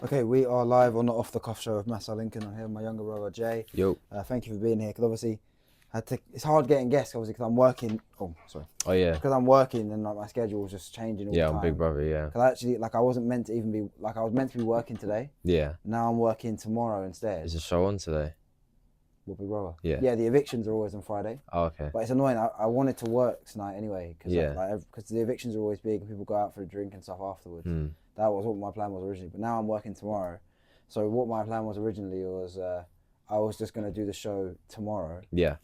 Okay, we are live on the Off the Cuff show with Masai Lincoln. I'm here with my younger brother Jay. Yo. Thank you for being here. Because obviously, it's hard getting guests. Obviously, because I'm working. Oh, sorry. Oh yeah. Because I'm working and like my schedule was just changing all the time. Yeah, I'm Big Brother. Yeah. Because actually, like I wasn't meant to even be like I was meant to be working today. Yeah. Now I'm working tomorrow instead. Is the show on today? What, Big Brother? Yeah. Yeah, the evictions are always on Friday. Oh, okay. But it's annoying. I wanted to work tonight anyway. Cause Yeah. Because the evictions are always big and people go out for a drink and stuff afterwards. That was what my plan was originally. But now I'm working tomorrow. So what my plan was originally was I was just going to do the show tomorrow. Yeah.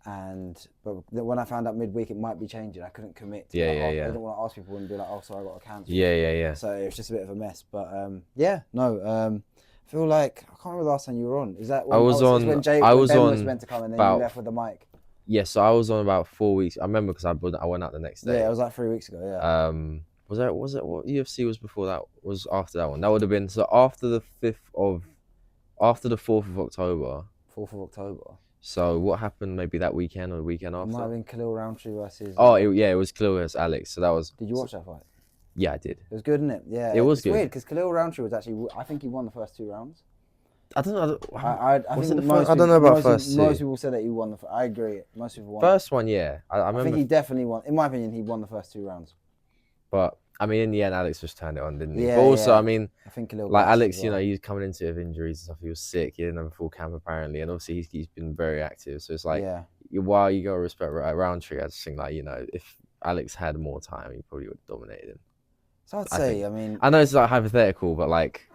But when I found out midweek it might be changing, I couldn't commit. Yeah. I didn't want to ask people and be like, oh, sorry, I got to cancel. Yeah. So it was just a bit of a mess. But I feel like, I can't remember the last time you were on. Is that when, when Ben was meant to come and then you left with the mic? Yeah, so I was on about 4 weeks. I remember because I went out the next day. Yeah, it was like 3 weeks ago, yeah. Was it what UFC was before that? Was after that one? That would have been so after the 4th of October. 4th of October. So what happened maybe that weekend or the weekend after? It might have been Khalil Roundtree versus... Oh, it was Khalil versus Alex. So that was... Did you watch that fight? Yeah, I did. It was good, isn't it? Yeah. It was good. It's weird because Khalil Roundtree was actually... I think he won the first 2 rounds. I don't know. I don't know about first two. Most people said that he won I agree. Most people won. First one, yeah. I remember. I think he definitely won. In my opinion, he won the first 2 rounds. But I mean, in the end, Alex just turned it on, didn't he? Yeah. But also, yeah. I mean, I think like Alex, you know, he's coming into it with injuries and stuff. He was sick. He didn't have a full camp apparently, and obviously he's been very active. So it's like, while you gotta respect Roundtree, I just think like, you know, if Alex had more time, he probably would have dominated him. So I'd say, I mean, I know it's like hypothetical, but like,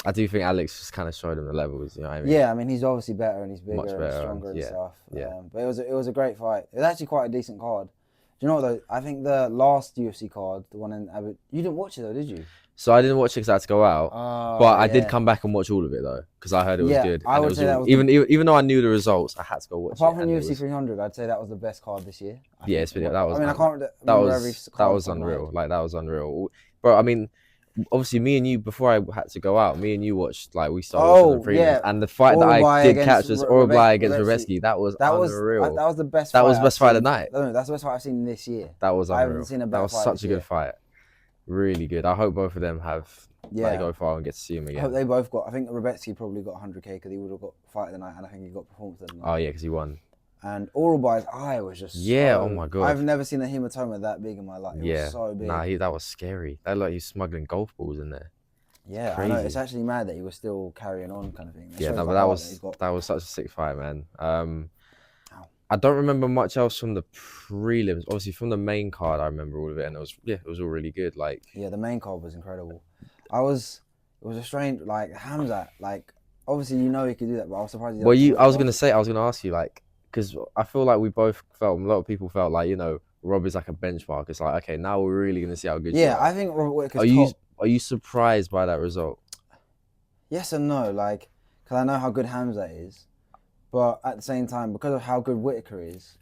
I do think Alex just kind of showed him the levels. You know what I mean? Yeah, I mean, he's obviously better and he's bigger Much better, and stronger and stuff. Yeah. But it was a great fight. It was actually quite a decent card. Do you know what though? I think the last UFC card, the one in Abbott, you didn't watch it though, did you? So I didn't watch it because I had to go out. But I did come back and watch all of it though, because I heard it was good. I would say that was even though I knew the results, I had to go watch it. Apart from UFC 300, I'd say that was the best card this year. Yeah, it's been that was. I mean, I can't remember every card. That was unreal. Like that was unreal. Bro, I mean, obviously me and you, before I had to go out, me and you watched, like, we started watching the prelims, and the fight that I did catch was Uruguay against Rebetsky. That was unreal. That was the best. That was the best fight of the night. No, that's the best fight I've seen this year. That was unreal. I haven't seen a better fight. That was such a good fight. Really good. I hope both of them have go far and get to see him again. I hope they both got. I think Rebetsky probably got 100k because he would have got fight of the night, and I think he got performance of the night. Oh yeah, because he won. And Uruguay's eye was just oh my god. I've never seen a hematoma that big in my life. It was so big. Nah, that was scary. That looked like he was smuggling golf balls in there. Yeah, crazy. I know. It's actually mad that he was still carrying on, kind of thing. But that was such a sick fight, man. I don't remember much else from the prelims. Obviously, from the main card, I remember all of it, and it was all really good. Like, the main card was incredible. It was a strange, like Hamzat. Like, obviously, you know he could do that, but I was surprised. I was gonna ask you, like, because I feel like we both felt, a lot of people felt like, you know, Rob is like a benchmark. It's like, okay, now we're really gonna see how good. Yeah, I think Robert Whittaker's Are you surprised by that result? Yes and no, like, because I know how good Hamzat is, but at the same time, because of how good Whittaker is,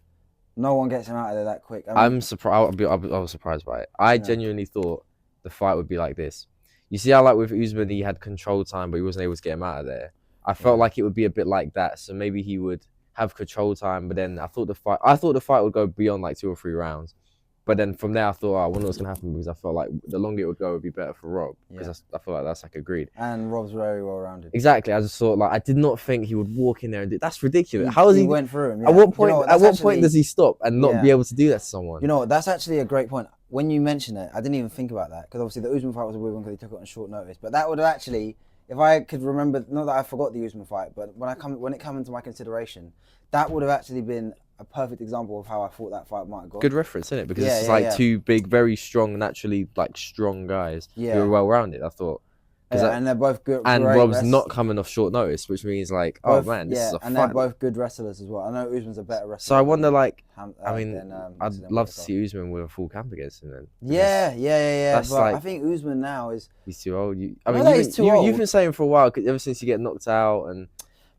no one gets him out of there that quick. I'm surprised. I was surprised by it. I genuinely thought the fight would be like this. You see how, like, with Usman, he had control time, but he wasn't able to get him out of there. I felt like it would be a bit like that. So maybe he would have control time, but then I thought the fight would go beyond like 2 or 3 rounds. But then from there, I thought, I wonder what's going to happen, because I felt like the longer it would go, it would be better for Rob. Because I feel like that's like agreed. And Rob's very well rounded. Exactly. I just thought, like, I did not think he would walk in there and do that's ridiculous. How is he went through him? At what point? At what point does he stop and not be able to do that to someone? You know, that's actually a great point. When you mention it, I didn't even think about that, because obviously the Usman fight was a weird one because he took it on short notice. But that would have actually, if I could remember, not that I forgot the Usman fight, but when it came into my consideration, that would have actually been a perfect example of how I thought that fight might have gone. Good reference, isn't it? Because it's like 2 big, very strong, naturally like strong guys who are well rounded. I thought. And they're both good. And Rob's not coming off short notice, which means like, oh man, this is a fight. And they're both good wrestlers as well. I know Usman's a better wrestler. So I wonder, like, I'd love to see Usman with a full camp against him then. Yeah. That's but I think Usman now is. He's too old. You've been saying for a while, ever since you get knocked out and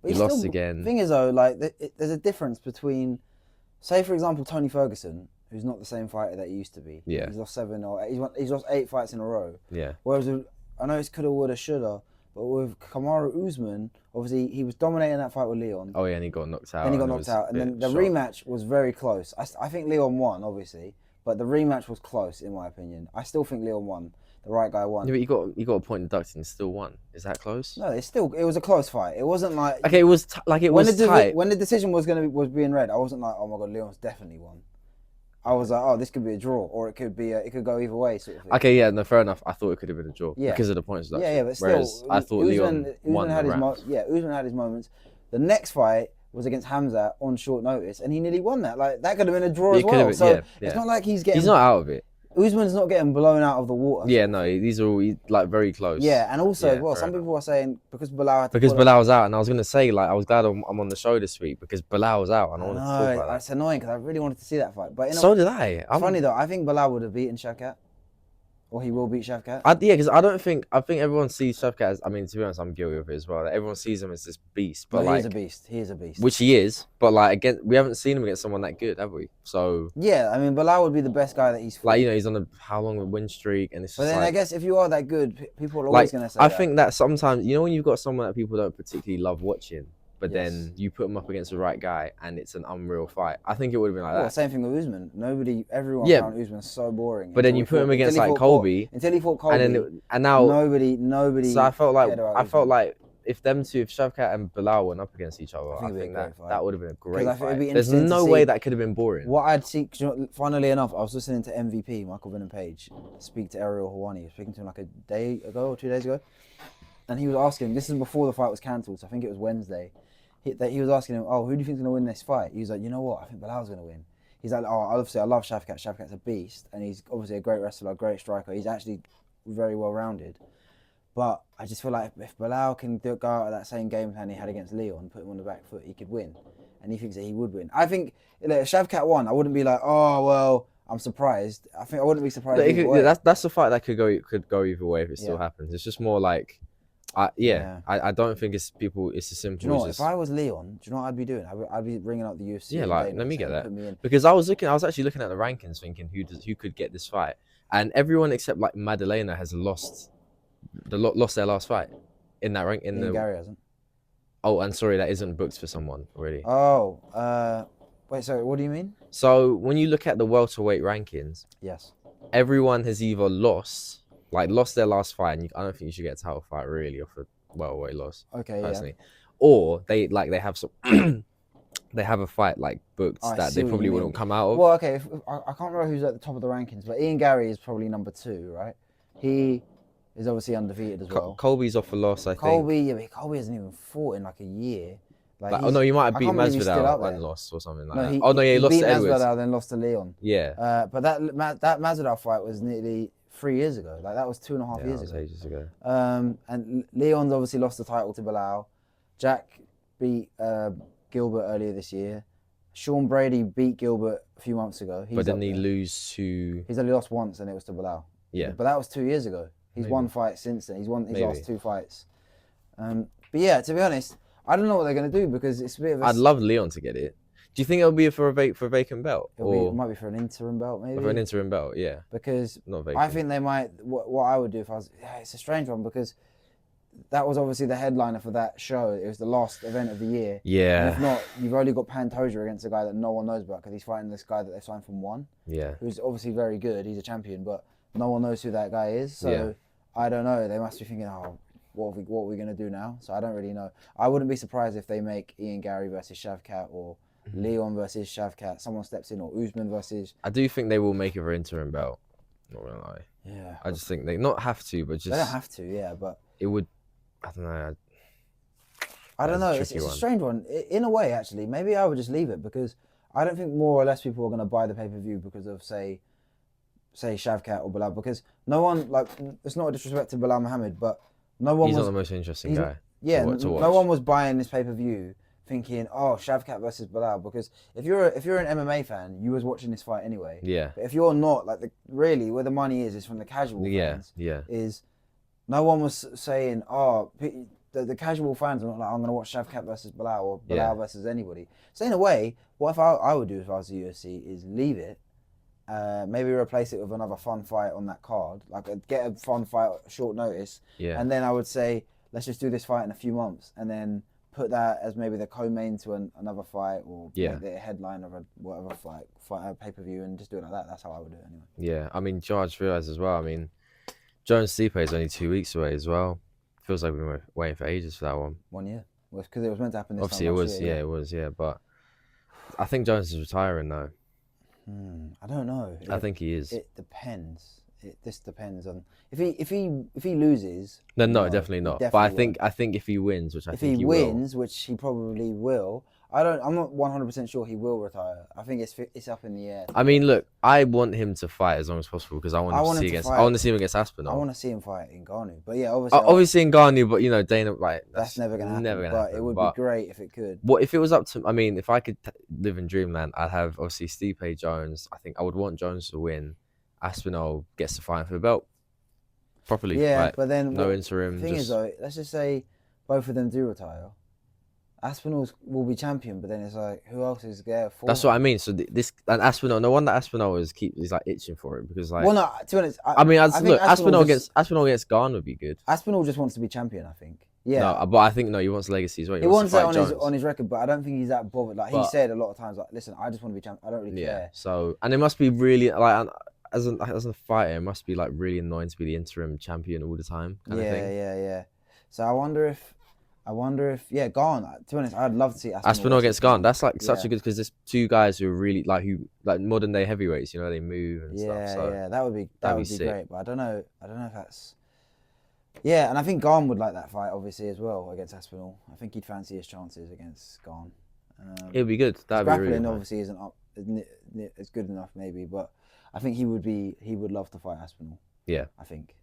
you lost again. The thing is though, like, there's a difference between, say for example, Tony Ferguson, who's not the same fighter that he used to be. Yeah. He's lost 7 or 8, he's lost 8 fights in a row. Yeah. Whereas I know it's coulda, woulda, shoulda, but with Kamaru Usman, obviously he was dominating that fight with Leon. Oh yeah, and he got knocked out. And then the rematch was very close. I think Leon won, obviously, but the rematch was close in my opinion. I still think Leon won. The right guy won. Yeah, but you got a point deducted and still won. Is that close? No, it was a close fight. It wasn't like Okay, it was tight. when the decision was being read. I wasn't like, oh my god, Leon's definitely won. I was like, oh, this could be a draw, or it could go either way, sort of thing. Okay, yeah, no, fair enough. I thought it could have been a draw because of the points deduction. Yeah, but still, whereas I thought Leon won the round. Usman had his moments. The next fight was against Hamza on short notice, and he nearly won that. Like that could have been a draw as well. So it's not like he's not out of it. Usman's not getting blown out of the water. Yeah, no, these are all like very close. Yeah, and also, some people are saying because Bilal was out, and I was gonna say like I was glad I'm on the show this week because Bilal was out, and I wanted to talk about that. It's annoying because I really wanted to see that fight, but so did I. Funny though, I think Bilal would have beaten Shavkat. Or he will beat Shavkat? Because I think everyone sees Shavkat as, I mean, to be honest, I'm guilty of it as well. Like, everyone sees him as this beast. But he is a beast. He is a beast. Which he is. But like, again, we haven't seen him against someone that good, have we? So... Yeah, I mean, Bilal would be the best guy that he's fought. Like, he's on how long a win streak, and it's just then I guess if you are that good, people are always going to say that. I think that sometimes, when you've got someone that people don't particularly love watching, but then you put him up against the right guy, and it's an unreal fight. I think it would have been like that. Same thing with Usman. Everyone found Usman so boring. But then you put him against like Colby. Until he fought Colby. And now nobody. So I felt like if Shavkat and Bilal went up against each other, I think that would have been a great fight. There's no way that could have been boring. What I'd see, funnily enough, I was listening to MVP, Michael Venom Page, speak to Ariel Hawani. I was speaking to him like a day ago or 2 days ago. And he was asking, this is before the fight was cancelled, so I think it was Wednesday. He was asking him, oh, who do you think's going to win this fight? He was like, you know what? I think Bilal's going to win. He's like, oh, obviously, I love Shavkat. Shavkat's a beast, and he's obviously a great wrestler, a great striker. He's actually very well-rounded. But I just feel like if Bilal can go out of that same game plan he had against Leon, put him on the back foot, he could win. And he thinks that he would win. I think if Shavkat won, I wouldn't be like, oh, well, I'm surprised. I think I wouldn't be surprised either way. That's a fight that could go either way if it still happens. It's just more like... I don't think it's as simple. Do you know what? If I was Leon, do you know what I'd be doing? I'd be ringing up the UFC. Yeah, like let me get that because I was actually looking at the rankings, thinking who could get this fight, and everyone except like Madalena has lost their last fight in that rank. Gary hasn't. Oh, and sorry, that isn't booked for someone already. Oh, wait. Sorry, what do you mean? So when you look at the welterweight rankings, yes, everyone has either lost their last fight, and I don't think you should get a title fight really off a welterweight loss. Okay, personally. Yeah. Or they have some, they have a fight like booked that they probably wouldn't come out of. Well, okay, I can't remember who's at the top of the rankings, but Ian Gary is probably number 2, right? He is obviously undefeated as well. Colby's off a loss, I think. But Colby hasn't even fought in like a year. No, you might have beat Masvidal and lost or something like that. He lost to Edwards. Masvidal, then lost to Leon. Yeah. But that Masvidal fight was nearly 3 years ago. Like that was 2.5 years ago. Ages ago. And Leon's obviously lost the title to Bilal. Jack beat Gilbert earlier this year. Sean Brady beat Gilbert a few months ago. But didn't he lose to... He's only lost once, and it was to Bilal. Yeah. But that was 2 years ago. He's won fights since then. He's lost 2 fights. But yeah, to be honest, I don't know what they're going to do because it's a bit of a... I'd love Leon to get it. Do you think it'll be for a vacant belt? It might be for an interim belt, maybe. For an interim belt, yeah. Because not vacant. I think they might... What I would do if I was... Yeah, it's a strange one because that was obviously the headliner for that show. It was the last event of the year. Yeah. And if not, you've only got Pantoja against a guy that no one knows about because he's fighting this guy that they signed from ONE. Yeah. Who's obviously very good. He's a champion, but no one knows who that guy is. So I don't know. They must be thinking, oh, what are we going to do now? So I don't really know. I wouldn't be surprised if they make Ian Gary versus Shavkat or Leon versus Shavkat. Someone steps in, or Usman versus... I do think they will make it for interim belt. Not gonna lie. Yeah. I just think they not have to, but just... They don't have to, yeah, but... It would... I don't know. I don't know. It's a strange one. In a way, actually, maybe I would just leave it because I don't think more or less people are going to buy the pay-per-view because of, say Shavkat or Bilal, because no one, like, it's not a disrespect to Bilal Muhammad, but no one He's not the most interesting guy. Yeah, no one was buying this pay-per-view thinking, oh, Shavkat versus Bilal, because if you're an MMA fan, you was watching this fight anyway. Yeah. But if you're not, like, really, where the money is from the casual fans. Yeah. Is no one was saying, oh, the casual fans are not like, I'm going to watch Shavkat versus Bilal or Bilal versus anybody. So in a way, what if I would do if I was the UFC is leave it, maybe replace it with another fun fight on that card, like get a fun fight at short notice, and then I would say, let's just do this fight in a few months, and then put that as maybe the co-main to another fight, or Yeah. make it a headline of a whatever fight pay-per-view, and just do it like that. That's how I would do it anyway. Yeah, I mean, George realised as well. I mean, Jones Stipe is only 2 weeks away as well. Feels like we were waiting for ages for that one. 1 year. Well, because it was meant to happen this Obviously, time it last was. year, Yeah, it was. Yeah, but I think Jones is retiring though. I don't know. I think he is. It depends. This depends on if he loses. No, definitely not. But I think if he wins, which I if think he he wins, which he probably will, I'm not 100% sure he will retire. I think it's up in the air. I mean, look, I want him to fight as long as possible because I want to see him against Aspinall. I want to see him fight in Ngannou, but yeah, obviously in Ngannou, but you know, Dana, like that's never gonna happen. But it would be great if it could. What if it was up to? I mean, if I could live in dreamland, I'd have obviously Stipe Jones. I think I would want Jones to win. Aspinall gets to fight for the belt properly. Yeah, like, but then no interim. The thing is though, let's just say both of them do retire. Aspinall will be champion, but then it's like, who else is there for? That's what I mean. So this and Aspinall, no wonder Aspinall is like itching for it because like. Well, no, to be honest, I mean, look, Aspinall against Gane would be good. Aspinall just wants to be champion, I think. Yeah. No, but I think he wants legacy as well. He wants that on his record, but I don't think he's that bothered. Like he said a lot of times, like, listen, I just want to be champion. I don't really care. So and it must be really like. As a fighter, it must be like really annoying to be the interim champion all the time. Kind of thing. Yeah. So I wonder if Gane. To be honest, I'd love to see Aspinall against Gane. That's like such a good because there's two guys who are really like modern day heavyweights. You know, they move and stuff. So yeah, that would be great. But I don't know if that's. Yeah, and I think Gane would like that fight obviously as well against Aspinall. I think he'd fancy his chances against Gane. It'd be good. That'd be really grappling obviously isn't up. It's good enough maybe, but I think he would love to fight Aspinall. Yeah. I think.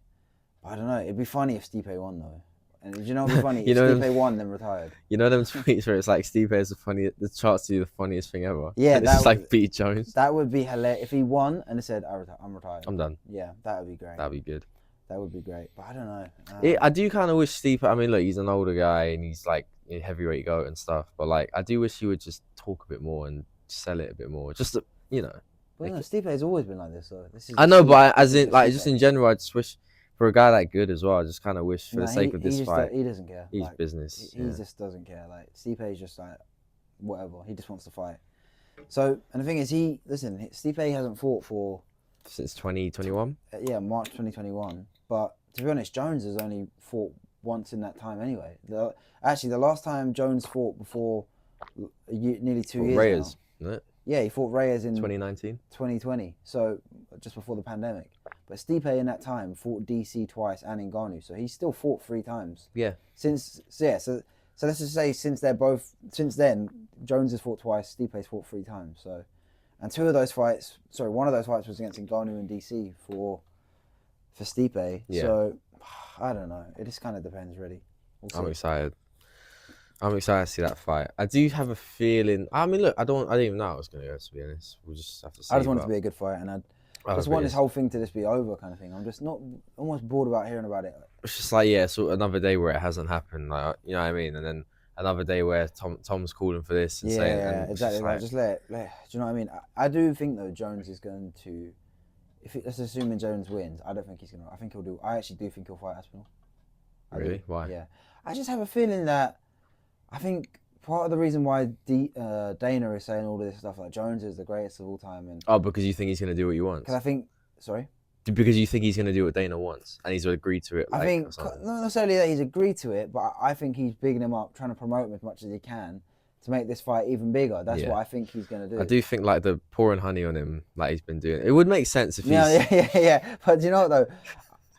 But I don't know. It'd be funny if Stipe won though. And do you know what'd be funny? If Stipe won then retired. You know them tweets where it's like Stipe is the chance to do the funniest thing ever. Yeah. And it's just like beat Jones. That would be hilarious. If he won and he said, I'm retired. I'm done. Yeah, that would be great. That'd be good. That would be great. But I don't know. I do kind of wish Stipe, I mean, look, he's an older guy and he's like a heavyweight goat and stuff. But like, I do wish he would just talk a bit more and sell it a bit more. Just to, you know. Well, no, Stipe has always been like this. So I know, but just in general, I just wish for a guy that good as well. I just kind of wish for the sake of this fight. He doesn't care. He's business. He just doesn't care. Like Stipe is just like whatever. He just wants to fight. So, and the thing is, Stipe hasn't fought since 2021. Yeah, March 2021. But to be honest, Jones has only fought once in that time anyway. Actually, the last time Jones fought before nearly 2 years Reyes, now. Isn't it? Yeah, he fought Reyes in 2019. 2020, so just before the pandemic. But Stipe in that time fought DC twice and Ngannou, so he's still fought 3 times. Yeah. So let's just say since then, Jones has fought twice, Stipe's fought 3 times. So, and one of those fights was against Ngannou and DC for Stipe. Yeah. So I don't know. It just kind of depends, really. I'm excited. I'm excited to see that fight. I do have a feeling. I mean, look, I didn't even know I was going to go, to be honest. We'll just have to see. I just want it to be a good fight, and I just want this whole thing to just be over, kind of thing. I'm just not almost bored about hearing about it. It's just like, yeah, so another day where it hasn't happened, like, you know what I mean? And then another day where Tom's calling for this and saying, and exactly. Just let it. Do you know what I mean? I do think though Jones is going to. Let's assuming Jones wins, I don't think he's going to. I think he'll do. I actually do think he'll fight Aspinall. Really? Why? Yeah, I just have a feeling that. I think part of the reason why Dana is saying all of this stuff, like Jones is the greatest of all time, and because you think he's going to do what you want. Because I think, sorry. Because you think he's going to do what Dana wants, and he's agreed to it. I think not necessarily that he's agreed to it, but I think he's bigging him up, trying to promote him as much as he can to make this fight even bigger. That's what I think he's going to do. I do think like the pouring honey on him, like he's been doing. It would make sense if he's. Yeah. But do you know what though?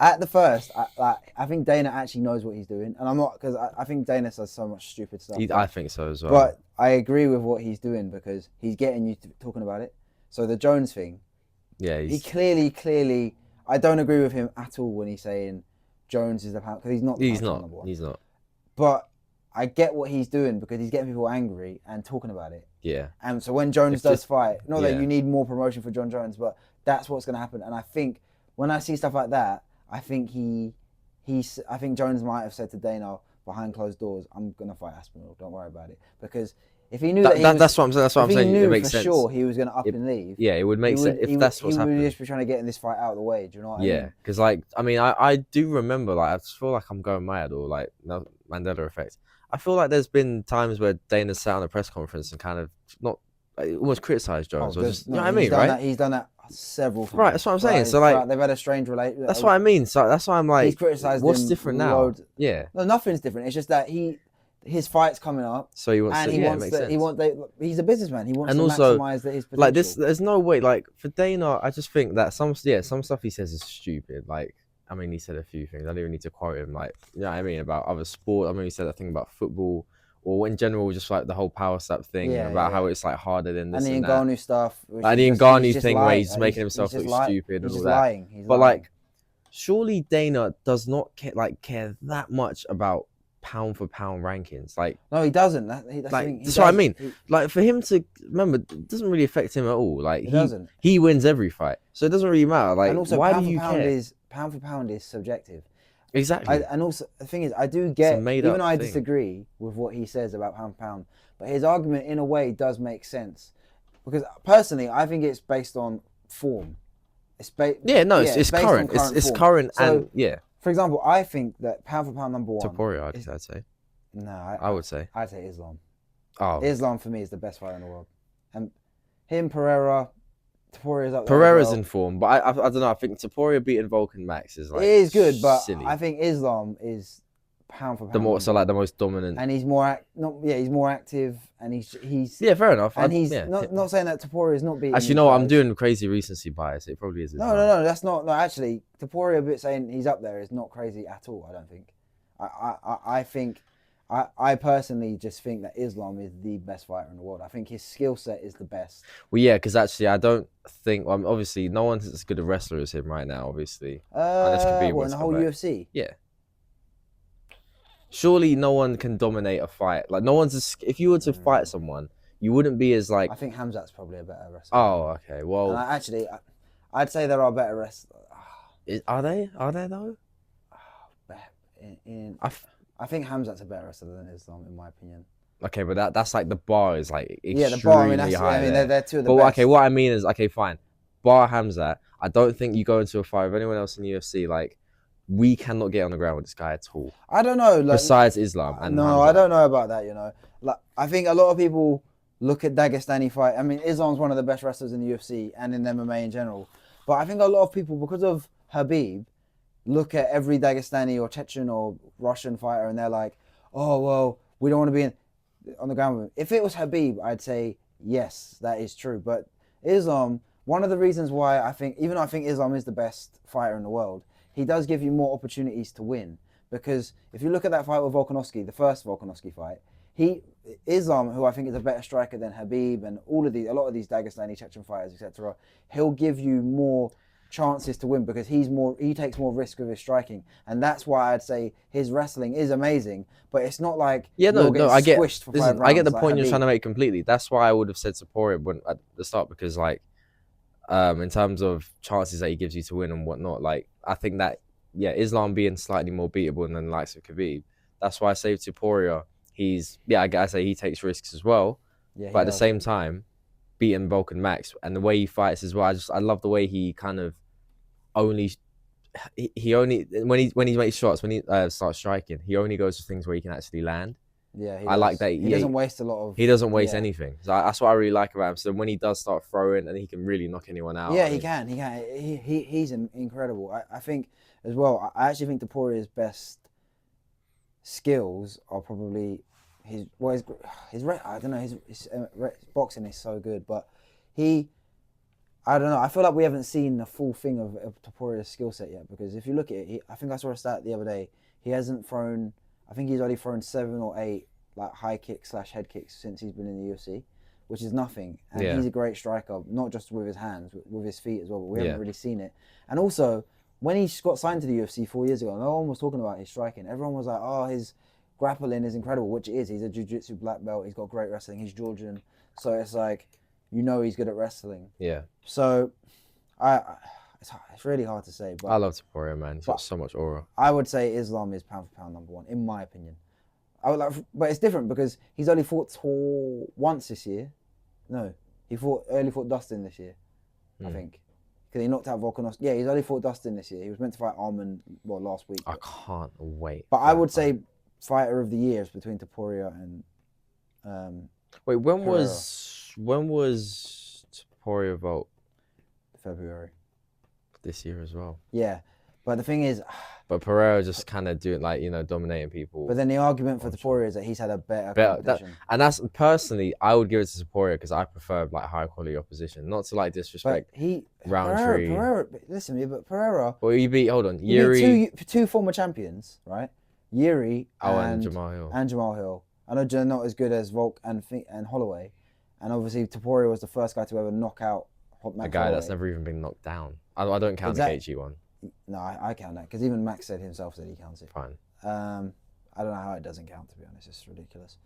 At the first, I think Dana actually knows what he's doing, and I'm not, because I think Dana says so much stupid stuff. I think so as well. But I agree with what he's doing because he's getting you talking about it. So the Jones thing, yeah, he clearly. I don't agree with him at all when he's saying Jones is the pound, because he's not. He's not. But I get what he's doing because he's getting people angry and talking about it. Yeah. And so when Jones does fight, not that you need more promotion for John Jones, but that's what's going to happen. And I think when I see stuff like that, I think I think Jones might have said to Dana behind closed doors, "I'm gonna fight Aspinall. Don't worry about it," because If he knew that, That's what I'm saying. That's what I'm if he saying. knew It makes for sense. sure he was going to up and leave. Yeah, it would make sense if that's what's He happening. would just be trying to get in this fight out of the way. Do you know what I Yeah, mean? because like I mean, I do remember like I just feel like I'm going mad or like no Mandela effect. I feel like there's been times where Dana sat on a press conference and kind of not like, almost criticized Jones or just you know what I mean, right? He's done that several times. Right, that's what I'm saying. So like they've had a strange relationship. that's what I mean. So that's why I'm like, He's criticised what's him different now? loads. Yeah. No, nothing's different. It's just that his fight's coming up, So he wants and to. he Yeah, it wants makes to. sense. He's a businessman. He wants And to also, maximize his potential. Like this, there's no way. Like for Dana, I just think that some stuff he says is stupid. Like I mean, he said a few things. I don't even need to quote him. Like you know what I mean about other sport. I mean, he said that thing about football, or in general, just like the whole power slap thing about how it's like harder than this and the that. Ngannou stuff. Like the Ngannou thing where he's making himself look stupid and all that. He's but lying. like, surely Dana does not care that much about pound for pound rankings. Like no, he doesn't. That's what I mean. Like for him to remember, it doesn't really affect him at all. Like he doesn't. He wins every fight, so it doesn't really matter. Like and also, why do you care? Pound for pound is subjective. Exactly. And also the thing is, I do get even though I thing. disagree with what he says about pound for pound, but his argument in a way does make sense because personally, I think it's based on form. It's current. It's current and yeah. For example, I think that pound for pound number one. Topuria, I'd say. No, I would say. I'd say Islam. Oh. Islam for me is the best fighter in the world, and him Pereira's up there. Pereira's in form, but I don't know. I think Topuria beating Vulcan Max is like it is good, but silly. I think Islam is pound for pound. The most dominant, and he's more he's more active, and he's fair enough. And he's not saying that Topuria is not beating. Actually, no, I'm doing crazy recency bias. It probably is. No, that's not. No, actually, Topuria a bit saying he's up there is not crazy at all. I don't think. I think. I personally just think that Islam is the best fighter in the world. I think his skill set is the best. Well, yeah, because actually, I don't think. Obviously, no one's as good a wrestler as him right now. Obviously, unless Khabib in the whole UFC. Yeah. Surely, no one can dominate a fight. Like, no one's. If you were to fight someone, you wouldn't be as like. I think Hamzat's probably a better wrestler. Oh, okay. Well, and I'd say there are better wrestlers. Are they? Are there though? I think Hamzat's a better wrestler than Islam, in my opinion. Okay, but that's like the bar is like extremely the bar. High. They're two of the best. Okay, what I mean is, okay, fine. Bar Hamzat, I don't think you go into a fight with anyone else in the UFC. Like, we cannot get on the ground with this guy at all. I don't know. Like, besides Islam and Hamzat. I don't know about that. You know, like I think a lot of people look at Dagestani fight. I mean, Islam's one of the best wrestlers in the UFC and in MMA in general. But I think a lot of people, because of Khabib, look at every Dagestani or Chechen or Russian fighter and they're like, oh, well, we don't want to be on the ground with him. If it was Khabib, I'd say, yes, that is true. But Islam, one of the reasons why I think Islam is the best fighter in the world, he does give you more opportunities to win. Because if you look at that fight with Volkanovski, the first Volkanovski fight, Islam, who I think is a better striker than Khabib and a lot of these Dagestani, Chechen fighters, etc., he'll give you more chances to win because he takes more risk with his striking, and that's why I'd say his wrestling is amazing. But it's not like I get. Listen, I get the point like you're trying to make completely. That's why I would have said Topuria at the start because like, in terms of chances that he gives you to win and whatnot, like I think that Islam being slightly more beatable than the likes of Khabib. That's why I say Topuria. I say he takes risks as well, but at the same time, beating Vulcan Max and the way he fights as well. I love the way he kind of when he makes shots, when he starts striking, he only goes for things where he can actually land. Yeah, I like that. He doesn't waste a lot of. He doesn't waste anything. So that's what I really like about him. So when he does start throwing, and he can really knock anyone out. Yeah, he can. He's incredible. I think as well. I actually think Topuria's best skills are probably his I don't know, his boxing is so good, but I don't know, I feel like we haven't seen the full thing of Topuria's skill set yet, because if you look at it, I think I saw a stat the other day, he hasn't thrown, I think he's only thrown 7 or 8 like high kicks / head kicks since he's been in the UFC, which is nothing, and he's a great striker, not just with his hands, with his feet as well, but we haven't really seen it. And also, when he got signed to the UFC 4 years ago, no one was talking about his striking. Everyone was like, oh, his grappling is incredible, which it is. He's a jiu-jitsu black belt. He's got great wrestling. He's Georgian. So it's like, he's good at wrestling. Yeah. So it's really hard to say. But I love Topuria, man. He's got so much aura. I would say Islam is pound for pound number one, in my opinion. I would like, but it's different because he's only fought once this year. No, he only fought Dustin this year, I think, because he knocked out Volkanovski. Yeah, he's only fought Dustin this year. He was meant to fight Arman last week. I can't wait. But I would say fighter of the year is between Topuria and. Wait, when Pereira. was Topuria Volk? February. This year as well. Yeah, but the thing is. But Pereira just kind of doing like, you know, dominating people. But then the argument for Topuria is that he's had a better competition. And that's personally, I would give it to Topuria because I prefer like higher quality opposition. Not to like disrespect Roundtree. Pereira, listen to me, but Pereira. Well, hold on, Yuri. Two former champions, right? Yuri and Jamal Hill. And Jamal Hill. I know they're not as good as Volk and Holloway, and obviously Topuria was the first guy to ever knock out a guy that's never even been knocked down. I don't count the Gaethje one. No, I count that because even Max said himself that he counts it. Fine. I don't know how it doesn't count, to be honest. It's ridiculous.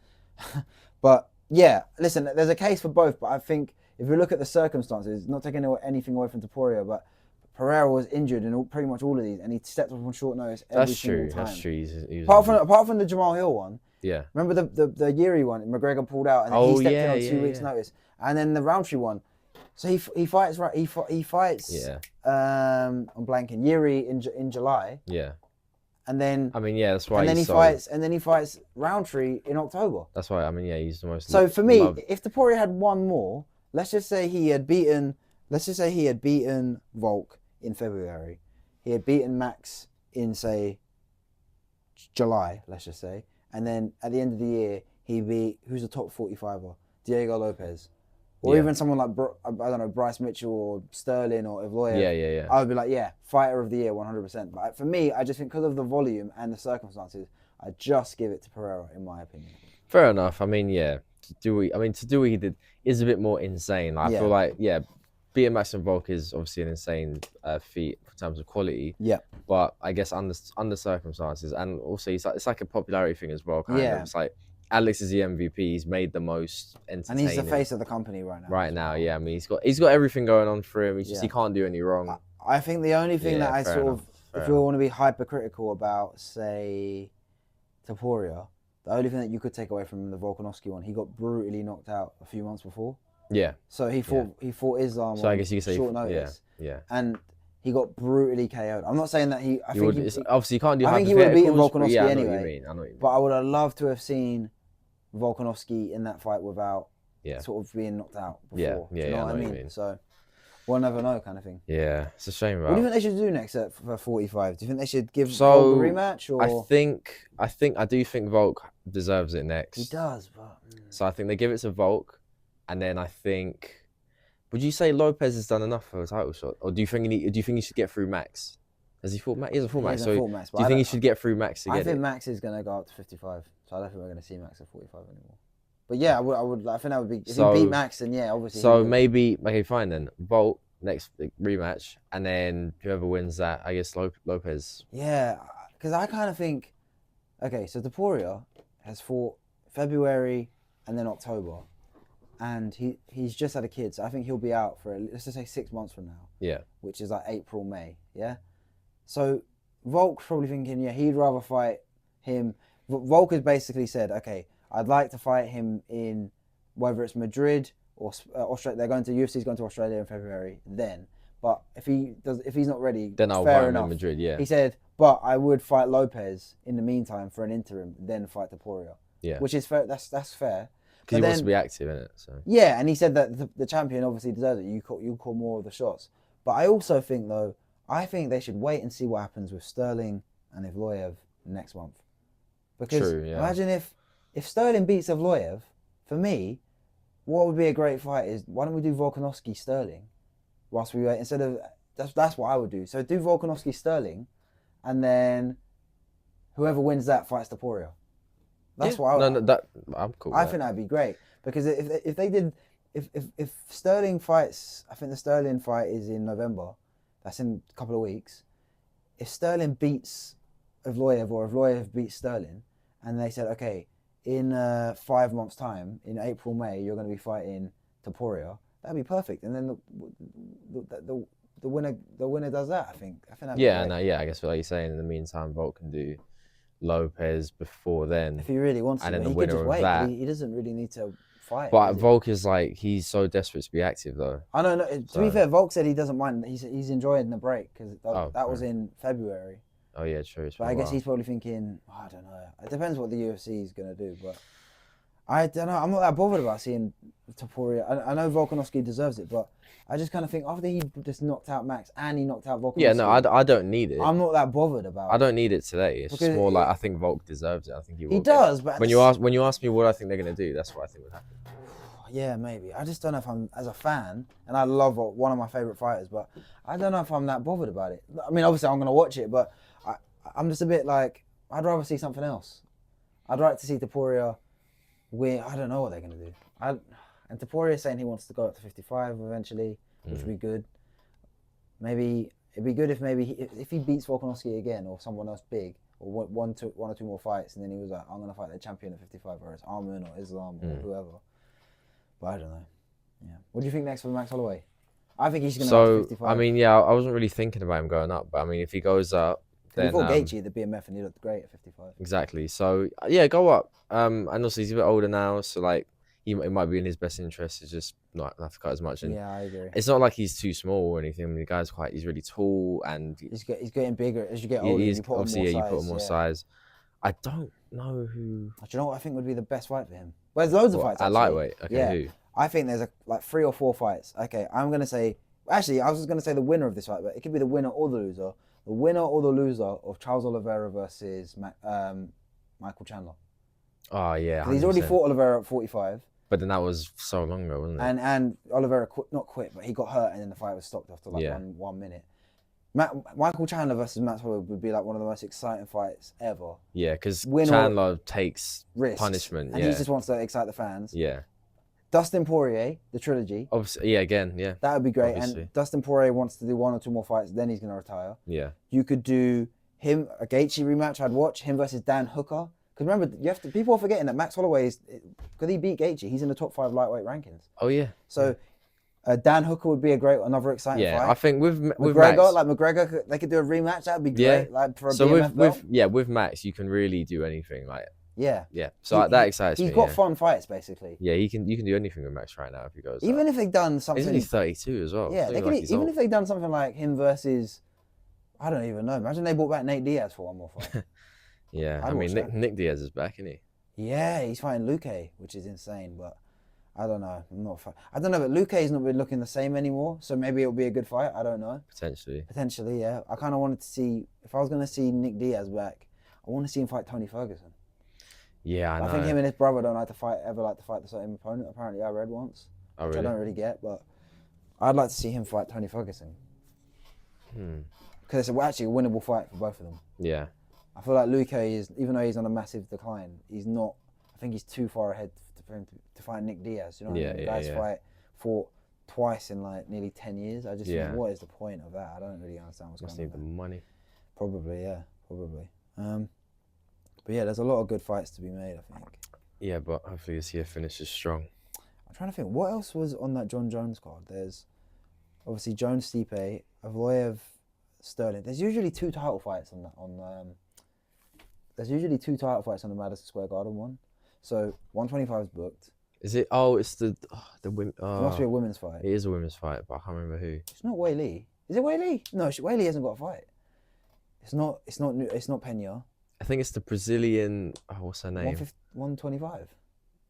But yeah, listen, there's a case for both. But I think if you look at the circumstances, not taking anything away from Topuria, but Pereira was injured in pretty much all of these, and he stepped up on short notice every single time. That's true. He's apart from the Jamal Hill one. Yeah. Remember the Yuri one? McGregor pulled out, and then he stepped in on 2 weeks' notice, and then the Roundtree one. So he fights right. He fights. Yeah. I'm blanking. Yuri in July. Yeah. And then. I mean, yeah, that's why. And then he fights Roundtree in October. That's why. I mean, yeah, he's the most. So for me, if Topuria had one more, let's just say he had beaten Volk in February. He had beaten Max in say July. Let's just say, and then at the end of the year, he beat who's the top 45er? Diego Lopez. Or even someone like, I don't know, Bryce Mitchell or Sterling or Evloev. Yeah. I would be like, yeah, fighter of the year, 100%. But for me, I just think because of the volume and the circumstances, I just give it to Pereira, in my opinion. Fair enough. I mean, yeah, to do what he did is a bit more insane. I feel like, yeah, beating Max and Volk is obviously an insane feat in terms of quality. Yeah. But I guess under circumstances, and also it's like a popularity thing as well. Kind of. It's like, Alex is the MVP. He's made the most entertaining. And he's the face of the company right now. Right now, yeah. I mean, he's got everything going on for him. He can't do any wrong. I think the only thing that I if you want to be hypercritical about, say, Topuria, the only thing that you could take away from the Volkanovski one, he got brutally knocked out a few months before. Yeah. So he fought Islam so I guess you could say short notice. Yeah. And he got brutally KO'd. I'm not saying that obviously you can't do. I think he would have beaten Volkanovski anyway. anyway. I know what you mean. But I would have loved to have seen Volkanovski in that fight without sort of being knocked out before. Yeah, do you know what I mean? So we'll never know, kind of thing. Yeah, it's a shame. What do you think they should do next for 45? Do you think they should give Volk a rematch? Or I do think Volk deserves it next. He does, but so I think they give it to Volk, and then I think. Would you say Lopez has done enough for a title shot, or do you think he should get through Max? Has he fought Max? He hasn't fought Max. So do you think he should get through Max to get it? I think Max is going to go up to 55. So I don't think we're going to see Max at 45 anymore. But yeah, I think that would be... If he beat Max, then yeah, obviously... So maybe... Okay, fine then. Volk, next rematch. And then whoever wins that, I guess Lopez. Yeah, because I kind of think... Okay, so Topuria has fought February and then October. And he's just had a kid. So I think he'll be out for, let's just say 6 months from now. Yeah. Which is like April, May. Yeah? So Volk's probably thinking, yeah, he'd rather fight him. Volk has basically said, okay, I'd like to fight him in whether it's Madrid or Australia. They're going to UFC's going to Australia in February then. But if he's not ready, then I'll fair fight enough. him in Madrid. Yeah. He said, but I would fight Lopez in the meantime for an interim, then fight Topuria. Yeah. Which is fair. That's fair. Because he wants to be active in it. So. Yeah, and he said that the champion obviously deserves it. You call more of the shots. But I also think though, I think they should wait and see what happens with Sterling and Evloev next month. Because imagine if Sterling beats Evloev, for me, what would be a great fight is why don't we do Volkanovski Sterling whilst we wait instead of that's what I would do. So do Volkanovski Sterling, and then whoever wins that fights Topuria. That's what I would. I'm cool. I think that'd be great because if they did if Sterling fights, I think the Sterling fight is in November. That's in a couple of weeks. If Sterling beats Evloev or Evloev beats Sterling, and they said, okay, in 5 months' time, in April, May, you're going to be fighting Topuria, that'd be perfect. And then the winner does that. I think that'd be great. I guess like you're saying, in the meantime, Volk can do Lopez before then, If he really wants to, and then but the he could just winner of wait. that. He doesn't really need to fight. But does he? Volk is like, he's so desperate to be active though. I know. No, to be So- fair, Volk said he doesn't mind. He's enjoying the break because that was fair. in February. Oh yeah, true. It's But been I a guess while. he's probably thinking, I don't know. It depends what the UFC is gonna do, but I don't know. I'm not that bothered about seeing Topuria. I know Volkanovski deserves it, but I just kind of think after he just knocked out Max and he knocked out Volkanovski. Yeah, no, I don't need it. I'm not that bothered about. I don't need it today. It's just Because more like I think Volk deserves it. I think he will. He get does, it. but when you ask me what I think they're gonna do, that's what I think would happen. Yeah, maybe. I just don't know if I'm, as a fan, and I love one of my favourite fighters, but I don't know if I'm that bothered about it. I mean, obviously I'm going to watch it, but I'm just a bit like, I'd rather see something else. I'd like to see Topuria win. I don't know what they're going to do. And Topuria saying he wants to go up to 55 eventually, which would be good. Maybe, it'd be good if if he beats Volkanovski again or someone else big, or one or two more fights, and then he was like, I'm going to fight the champion at 55, whether it's Arman or Islam or whoever. But I don't know. Yeah. What do you think next for Max Holloway? I think he's going to go to 55. I mean, yeah, I wasn't really thinking about him going up, but I mean, if he goes up, then He fought Gaethje at the BMF and he looked great at 55. exactly. So yeah, go up. And also he's a bit older now, so like it might be in his best interest to just not have to cut as much. And Yeah, I agree. it's not like he's too small or anything. I mean, the guy's he's really tall and He's getting bigger as you get older. he's You put on obviously more you size, put on more size. I don't know who. Do you know what I think would be the best fight for him? Well, there's loads of fights. At Actually. lightweight. Okay, Yeah. who? I think there's like 3 or 4 fights. Okay, I'm gonna say. Actually, I was just gonna say the winner of this fight, but it could be the winner or the loser. The winner or the loser of Charles Oliveira versus Michael Chandler. Oh yeah. 'Cause he's already 100%. fought Oliveira at 45. But then that was so long ago, wasn't it? And Oliveira not quit, but he got hurt, and then the fight was stopped after like one minute. Michael Chandler versus Matt Holloway would be like one of the most exciting fights ever. Yeah, because Win or Chandler takes Risks, punishment. and Yeah, he just wants to excite the fans. yeah. Dustin Poirier, the trilogy, Obviously, yeah. Again, yeah, that would be great. Obviously. And Dustin Poirier wants to do 1 or 2 more fights, then he's going to retire. yeah. You could do him a Gaethje rematch. I'd watch him versus Dan Hooker. Because remember, people are forgetting that Max Holloway is, because he beat Gaethje, he's in the top 5 lightweight rankings. Oh yeah. So Dan Hooker would be another exciting Yeah, fight. I think with McGregor, Max, McGregor, they could do a rematch. That'd be great. Yeah. Like for a so BMF belt. with Max, you can really do anything. Like Yeah. yeah, so that excites me. He's got yeah. fun fights, basically. Yeah, you can do anything with Max right now if he goes. Even up. if they've done something. He's only 32 as well. Yeah, It's they not could, like he's even old. if they've done something like him versus, I don't even know. Imagine they brought back Nate Diaz for one more fight. Yeah, I'd I mean watch that. Nick Diaz is back, isn't he? Yeah, he's fighting Luque, which is insane. But I don't know. I don't know, but Luque's not been looking the same anymore. So maybe it'll be a good fight. I don't know. Potentially, yeah. I kind of wanted to see, if I was going to see Nick Diaz back, I want to see him fight Tony Ferguson. Yeah, I know. I think him and his brother don't ever like to fight the same opponent. Apparently, I read once. Oh, Which really? I don't really get, but I'd like to see him fight Tony Ferguson. Because it's actually a winnable fight for both of them. Yeah. I feel like Luque is, even though he's on a massive decline, he's not. I think he's too far ahead for him to fight Nick Diaz. You know what I mean? The guy's fought twice in like nearly 10 years. I just think, what is the point of that? I don't really understand what's Must going need on. the money. Probably, yeah, probably. But yeah, there's a lot of good fights to be made, I think. Yeah, but hopefully this year finishes strong. I'm trying to think, what else was on that John Jones card? There's obviously Jones Stipe, Evloev, Sterling. There's usually 2 title fights there's usually 2 title fights on the Madison Square Garden one. So 125 is booked. Is it? Oh, it's the women. It must be a women's fight. It is a women's fight, but I can't remember who. It's not Wei Lee. Is it Wei Lee? No, Wei Lee hasn't got a fight. It's not Pena. I think it's the Brazilian. Oh, what's her name? 125.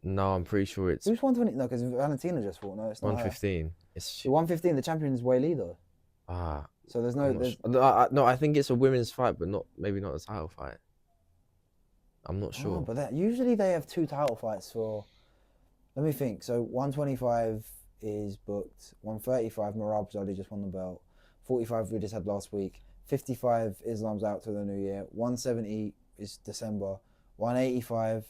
No, I'm pretty sure it's Who's 120? No, because Valentina just fought. No, it's not 115. It's her. 115. The champion is Wei Lee though. So there's no. I'm not no, I think it's a women's fight, but maybe not a title fight. I'm not sure. Oh, but usually they have 2 title fights for. Let me think. So 125 is booked. 135, Merab Zodi just won the belt. 45 we just had last week. 55 Islam's out till the new year. 170 is December. 185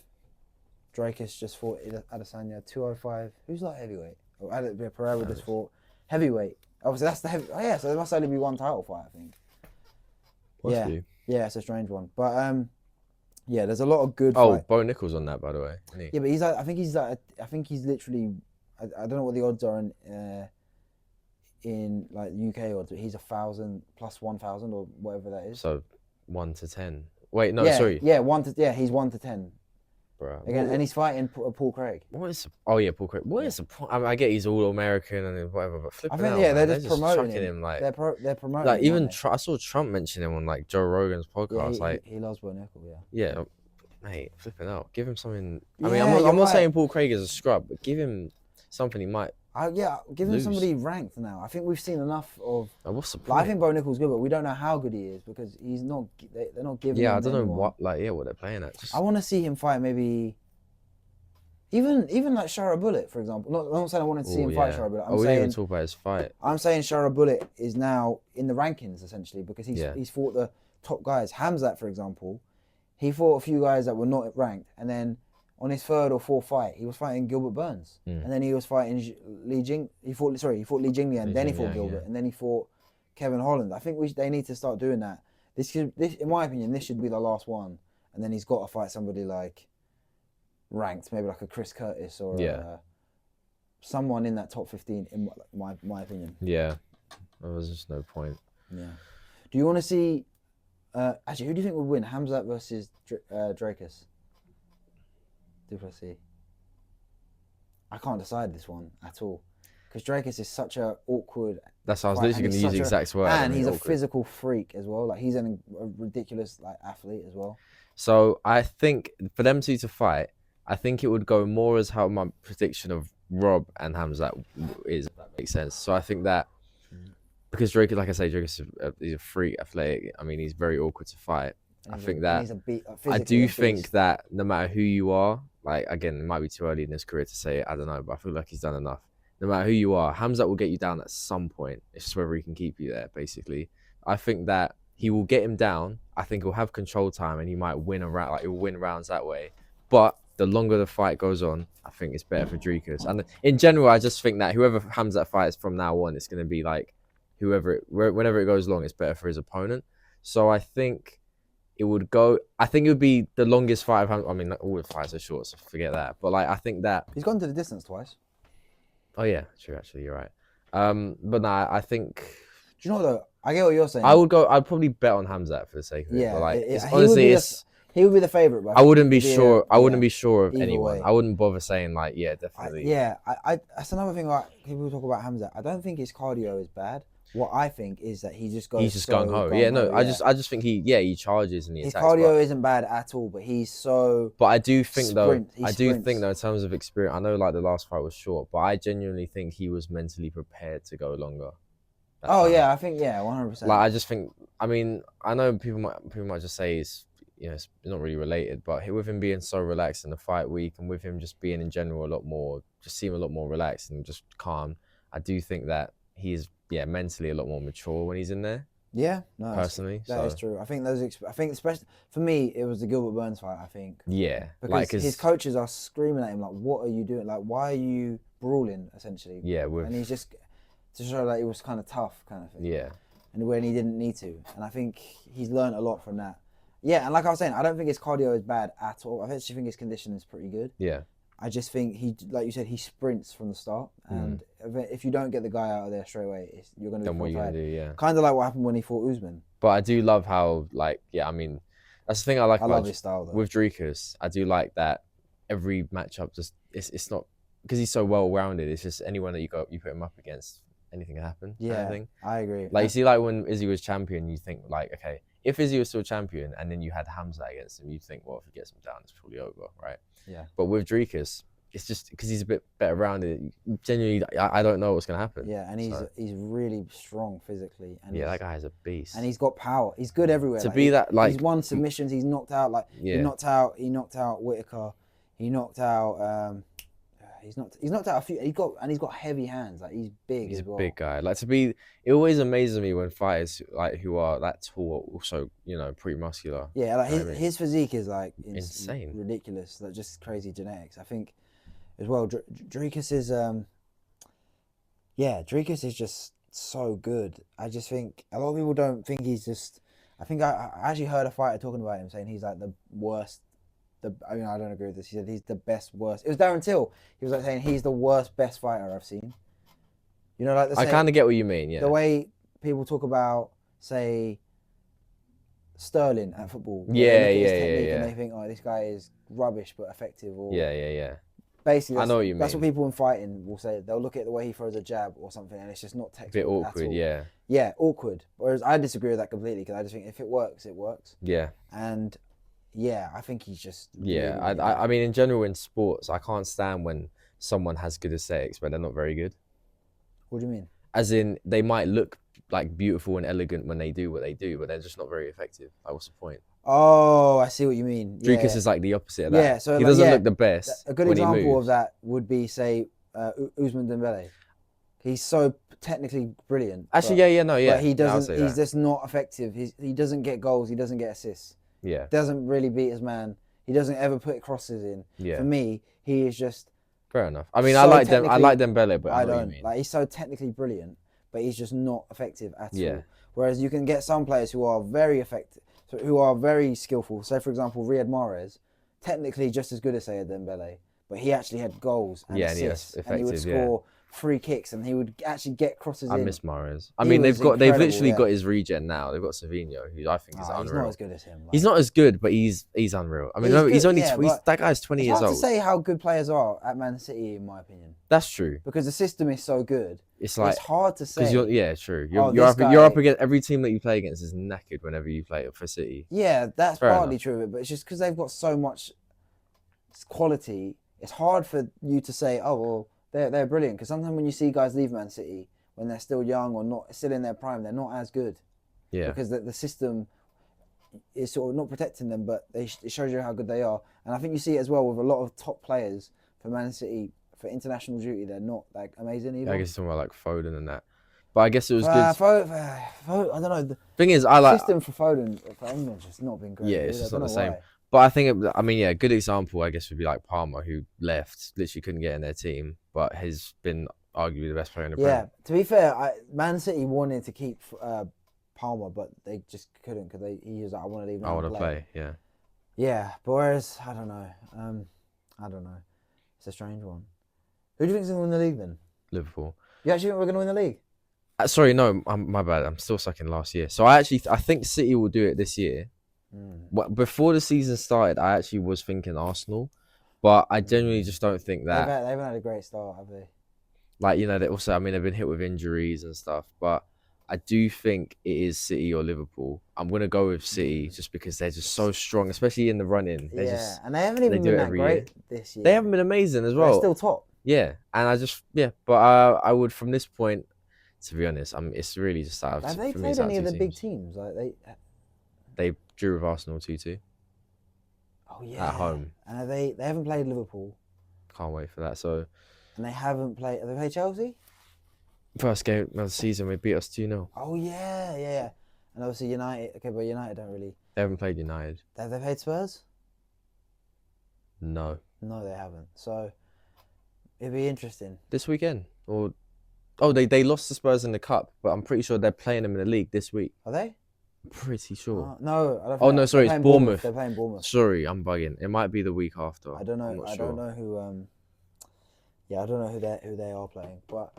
Drakus just fought Adesanya. 205. Who's that heavyweight? Oh, Pereira just fought heavyweight. Obviously that's the heavy. Oh yeah, so there must only be 1 title fight, I think. Possibly. Yeah, it's a strange one, but yeah, there's a lot of good. Oh, Bo Nickal's on that, by the way. Isn't he? Yeah, but he's like, I think he's literally, I don't know what the odds are in like UK odds, but he's 1,000 plus 1,000 or whatever that is. So 1 to 10. Wait, no, yeah, sorry, yeah, he's 1-10 bro. again, and he's fighting Paul Craig. What is? Oh yeah, Paul Craig. What is the point? I mean, I get he's all American and whatever, but I flipping think out, yeah, man, they're just promoting chucking him. like, They're promoting like him, even aren't I saw Trump mention him on like Joe Rogan's they? Yeah, podcast. Like, he loves Bo Nickel. Yeah. yeah, mate, flipping out. Give him something. I mean, Yeah, I'm you're not right. saying Paul Craig is a scrub, but give him something he might. Yeah, give him lose. somebody ranked now. I think we've seen enough of. Like, what's the point? Like, I think Bo Nickel's good, but we don't know how good he is because he's not. They're not giving. Yeah, him I don't know anyone. what. Like, yeah, what they're playing at. Just... I want to see him fight maybe. Even like Shara Bullet, for example. I'm not saying I wanted to see him fight Shara Bullet. we didn't even talk about his fight. I'm saying Shara Bullet is now in the rankings essentially because he's fought the top guys. Hamzat, for example, he fought a few guys that were not ranked, and then on his third or fourth fight, he was fighting Gilbert Burns, and then he was fighting Li Jing. He fought Li Jingliang, then he fought Gilbert, and then he fought Kevin Holland. I think they need to start doing that. This, in my opinion, this should be the last one, and then he's got to fight somebody like ranked, maybe like a Chris Curtis or someone in that top 15. In my opinion. Yeah, there was just no point. Yeah. Do you want to see? Actually, who do you think would win, Hamzat versus Dracus? Duplessis. I can't decide this one at all because Dracus is such a awkward. That's what I was literally going to use the exact word. And he's a physical freak as well. Like he's a ridiculous like athlete as well. So I think for them two to fight, I think it would go more as how my prediction of Rob and Hamzat is. If that makes sense. So I think that because Drake, like I say, Drake is he's a freak athletic. I mean, he's very awkward to fight. I think that I do think that no matter who you are, like again, it might be too early in his career to say it, I don't know, but I feel like he's done enough. No matter who you are, Hamzat will get you down at some point. It's just whether he can keep you there, basically. I think that he will get him down. I think he'll have control time and he might win a round, like he'll win rounds that way. But the longer the fight goes on, I think it's better for Dricus. And in general, I just think that whoever Hamzat fights from now on, it's going to be like whenever it goes long, it's better for his opponent. So I think it would go. I think it would be the longest fight. I mean, all the fights are short, so forget that. But like, I think that he's gone to the distance twice. Oh yeah, true. Actually, you're right. But nah, I think. Do you know what though? I get what you're saying. I would go. I'd probably bet on Hamzat for the sake of it. Yeah, but like, honestly, he would be the favorite. But I wouldn't be sure. I wouldn't be sure of anyone. Way. I wouldn't bother saying like, yeah, definitely. That's another thing. Like people talk about Hamzat. I don't think his cardio is bad. What I think is that he just goes. He's just gung ho. Yeah, no, I just think he charges and he his attacks. His cardio isn't bad at all, but he's so. But I do think though, in terms of experience, I know like the last fight was short, but I genuinely think he was mentally prepared to go longer. I think 100%. Like I just think, I mean, I know people might just say it's not really related, but with him being so relaxed in the fight week and with him just being in general a lot more relaxed and just calm, I do think that he's mentally a lot more mature when he's in there. Yeah, no, personally, that is true. I think especially for me, it was the Gilbert Burns fight. I think. Yeah, because his coaches are screaming at him like, "What are you doing? Like, why are you brawling?" Essentially. Yeah, and he's just to show that he was kind of tough, kind of thing. Yeah. And when he didn't need to, and I think he's learned a lot from that. Yeah, and like I was saying, I don't think his cardio is bad at all. I actually think his conditioning is pretty good. Yeah. I just think like you said, he sprints from the start, and if you don't get the guy out of there straight away, you're going to be what you're going to do, yeah. Kind of like what happened when he fought Usman. But I do love how, like, I mean, that's the thing I like about love his style, though. With Dricus. I do like that every matchup just it's not because he's so well rounded. It's just anyone that you put him up against, anything can happen. Yeah, kind of thing. I agree. Like you see, like when Izzy was champion, you think like, okay, if Izzy was still champion, and then you had Hamzat against him, you think, well, if he gets him down, it's probably over, right? Yeah. But with Dricus, it's just because he's a bit better rounded. Genuinely, I don't know what's gonna happen. Yeah, and he's really strong physically. And that guy is a beast. And he's got power. He's good everywhere. He's won submissions. He's knocked out he knocked out Whitaker. He knocked out. He's knocked out a few. He's got heavy hands. Like he's big. He's as well. A big guy. Like it always amazes me when fighters like who are that tall are also pretty muscular. Yeah, like his physique is like insane, ridiculous. Like just crazy genetics. I think. As well, Dricus is, Dricus is just so good. I just think a lot of people don't think he's just. I think I actually heard a fighter talking about him saying he's like the worst. I don't agree with this. He said he's the best worst. It was Darren Till. He was like saying he's the worst best fighter I've seen. You know, like I kind of get what you mean. Yeah. The way people talk about, say, Sterling at football. Where Yeah, they look at his yeah, technique yeah, and yeah. they think, oh, this guy is rubbish but effective. Or Yeah. basically, I know what you that's what mean. people in fighting will say. They'll look at the way he throws a jab or something, and it's just not A bit textbook at awkward, all. yeah. Yeah, awkward. Whereas I disagree with that completely because I just think if it works, it works. Yeah. And yeah, I think he's just Yeah. really, really I mean, in general, in sports, I can't stand when someone has good aesthetics, but they're not very good. What do you mean? As in, they might look like beautiful and elegant when they do what they do, but they're just not very effective. Like, what's the point? Oh, I see what you mean. Dricus Yeah, is like the opposite of yeah. that. So He like, doesn't yeah, look the best a good when he example moves. of that would be, say, Usman Dembele. He's so technically brilliant. Actually, but he yeah, I would doesn't. say He's that. just not effective. He doesn't get goals. He doesn't get assists. Yeah, Doesn't really beat his man. He doesn't ever put crosses in. yeah. For me, he is just. Fair enough. I mean, So I like them. I technically- like Dembele, but I I know what you don't mean. like. He's so technically brilliant, but he's just not effective at Yeah. all. Whereas you can get some players who are very effective, who are very skillful. Say, for example, Riyad Mahrez, technically just as good as Sayed Dembele, but he actually had goals and Yeah, and he was assists, and he would effective, yeah. score free kicks, and he would actually get crosses I in. miss Mahrez. I He mean, was they've incredible, literally yeah. got his regen now. They've got Savinho, who I think is He's unreal. not as good as him. He's not as good, but he's unreal. I mean, He's no, he's good, only yeah, but that guy's 20 It's years hard old. to say how good players are at Man City, in my opinion, That's true. because the system is so good. It's like It's hard to say. because true. You're this you're up guy- against every team that you play against is knackered whenever you play for City. Yeah, that's Fair partly enough. true of it, but it's just because they've got so much quality. It's hard for you to say, oh well, they're brilliant. Because sometimes when you see guys leave Man City when they're still young or not still in their prime, they're not as good. Yeah. Because the system is sort of not protecting them, but it shows you how good they are. And I think you see it as well with a lot of top players for Man City for international duty. They're not like amazing either. I guess it's talking about like Foden and that. But I guess it was good. I don't know. The Thing is, I like. system for Foden for England's just not been great. Yeah, it's really. I just don't not the know same. why. But I think, I mean, yeah, a good example, I guess, would be like Palmer, who left, literally couldn't get in their team, but has been arguably the best player in the Yeah, Prem. to be fair, Man City wanted to keep Palmer, but they just couldn't because he was like, I want to leave. I want to play, yeah. Yeah, but whereas I don't know. It's a strange one. Who do you think's going to win the league then? Liverpool. You actually think we're going to win the league? Sorry, no, my bad. I'm still stuck in last year. So I think City will do it this year. Before the season started, I actually was thinking Arsenal, but I genuinely just don't think that. They haven't had a great start, have they? Like, they also, I mean, they've been hit with injuries and stuff, but I do think it is City or Liverpool. I'm going to go with City just because they're just so strong, especially in the run-in. And they haven't even been that great this year. They haven't been amazing as well. They're still top. Yeah, and but I would, from this point, to be honest, it's really just out of Have they for me, it's played out of any of two the big teams. teams? Like They drew with Arsenal 2-2 oh yeah, at home. And they haven't played Liverpool, Can't wait for that. So and they haven't played. Have they played Chelsea? first game of the season, we beat us 2-0. Oh yeah. And obviously United. Okay, but United don't really. They haven't played United. Have they played Spurs? No. No, they haven't. So it'd be interesting. This weekend they lost to Spurs in the cup, but I'm pretty sure they're playing them in the league this week. Are they? I'm pretty sure. No, I don't. Oh, no, sorry, they're it's playing Bournemouth. They're playing Bournemouth. Sorry, I'm bugging. It might be the week after. I don't know. I'm not I sure. don't know who. Yeah, I don't know who they are playing, but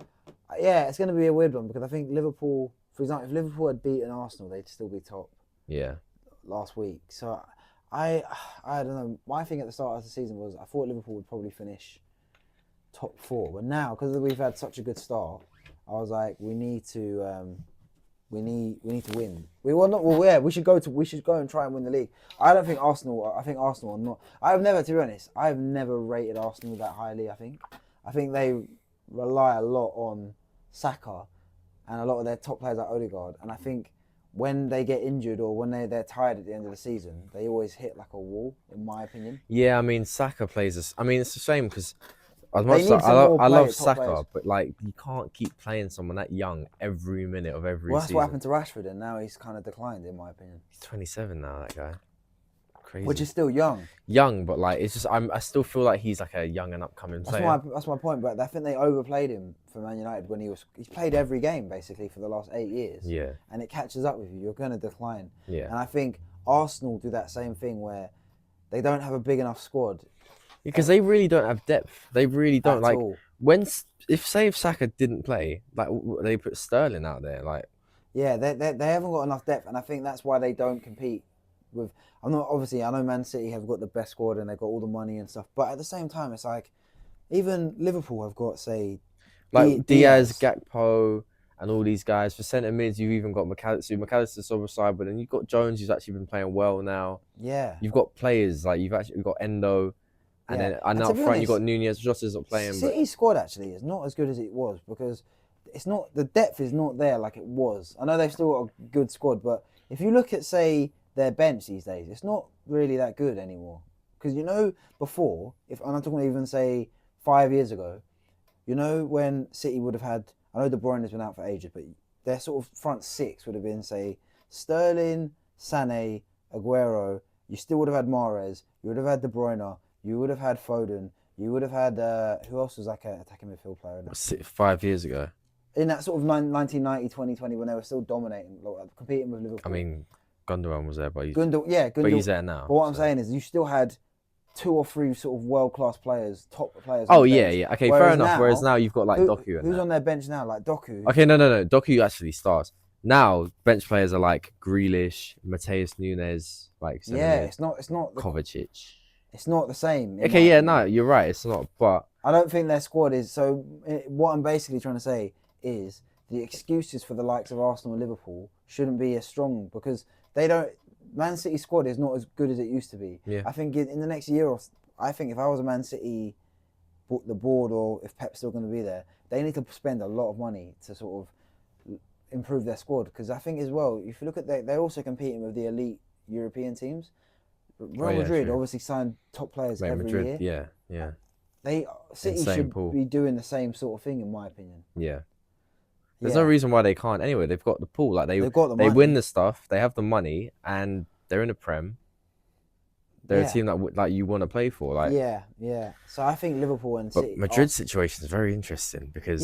yeah, it's going to be a weird one because I think Liverpool, for example, if Liverpool had beaten Arsenal, they'd still be top Yeah. last week. So I don't know. My thing at the start of the season was I thought Liverpool would probably finish top 4, but now because we've had such a good start, I was like, we need to win. We should go and try and win the league. I think Arsenal are not. I've never, to be honest, I've never rated Arsenal that highly. I think they rely a lot on Saka and a lot of their top players like Odegaard, and I think when they get injured or when they're tired at the end of the season, they always hit like a wall, in my opinion. Yeah, I mean, Saka plays us. I mean, it's a shame because as They much as need some more I love top Saka, players. but like you can't keep playing someone that young every minute of every Well, that's season. what happened to Rashford, and now he's kind of declined, in my opinion. He's 27 now, that guy. Crazy. Which is still young. Young, but like it's just I still feel like he's like a young and upcoming player. That's my point. But I think they overplayed him for Man United when he's played every game basically for the last 8 years. Yeah. And it catches up with you. You're going to decline. Yeah. And I think Arsenal do that same thing where they don't have a big enough squad. Because they really don't have depth. They really don't. At Like all. if Saka didn't play, like they put Sterling out there, like Yeah, they haven't got enough depth, and I think that's why they don't compete I'm not obviously. I know Man City have got the best squad and they've got all the money and stuff, but at the same time, it's like even Liverpool have got say Like Diaz, Gakpo, and all these guys. For centre mids, you've even got McAllister's on the side, but then you've got Jones, who's actually been playing well now. Yeah, You've got players like you've got Endo, and then and up front you've got Nunez. Jota's not playing. City's squad actually is not as good as it was because it's not the depth is not there like it was. I know they've still got a good squad, but if you look at say their bench these days, it's not really that good anymore. Because before, and I'm talking even say 5 years ago, when City would have had, I know De Bruyne has been out for ages, but their sort of front six would have been say Sterling, Sané, Aguero. You still would have had Mahrez. You would have had De Bruyne. You would have had Foden. You would have had who else was like an attacking midfield player? 5 years ago. In that sort of 1990, 2020, when they were still dominating, competing with Liverpool. I mean, Gundogan was there, but he's Gundogan, but he's there now. But what I'm saying is, you still had 2 or 3 sort of world-class players, top players. Oh yeah. Okay, fair enough. Whereas now you've got like Doku. Who's on their bench now? Like Doku. Okay, no. Doku actually starts. Now bench players are like Grealish, Mateus Nunes, like it's not Kovacic. It's not the same. Okay, yeah, no, you're right. It's not, but I don't think their squad is. So what I'm basically trying to say is the excuses for the likes of Arsenal and Liverpool shouldn't be as strong because they don't. Man City squad is not as good as it used to be. Yeah. I think in the next year, I think if I was a Man City, the board, or if Pep's still going to be there, they need to spend a lot of money to sort of improve their squad. Because I think as well, if you look at they're also competing with the elite European teams. Real Madrid obviously signed top players every year. Yeah. City should be doing the same sort of thing, in my opinion. Yeah. There's no reason why they can't. Anyway, they've got the pool. Like they win the stuff. They have the money, and they're in the Prem. They're a team that you want to play for. Like So I think Liverpool and City. But Madrid's situation is very interesting because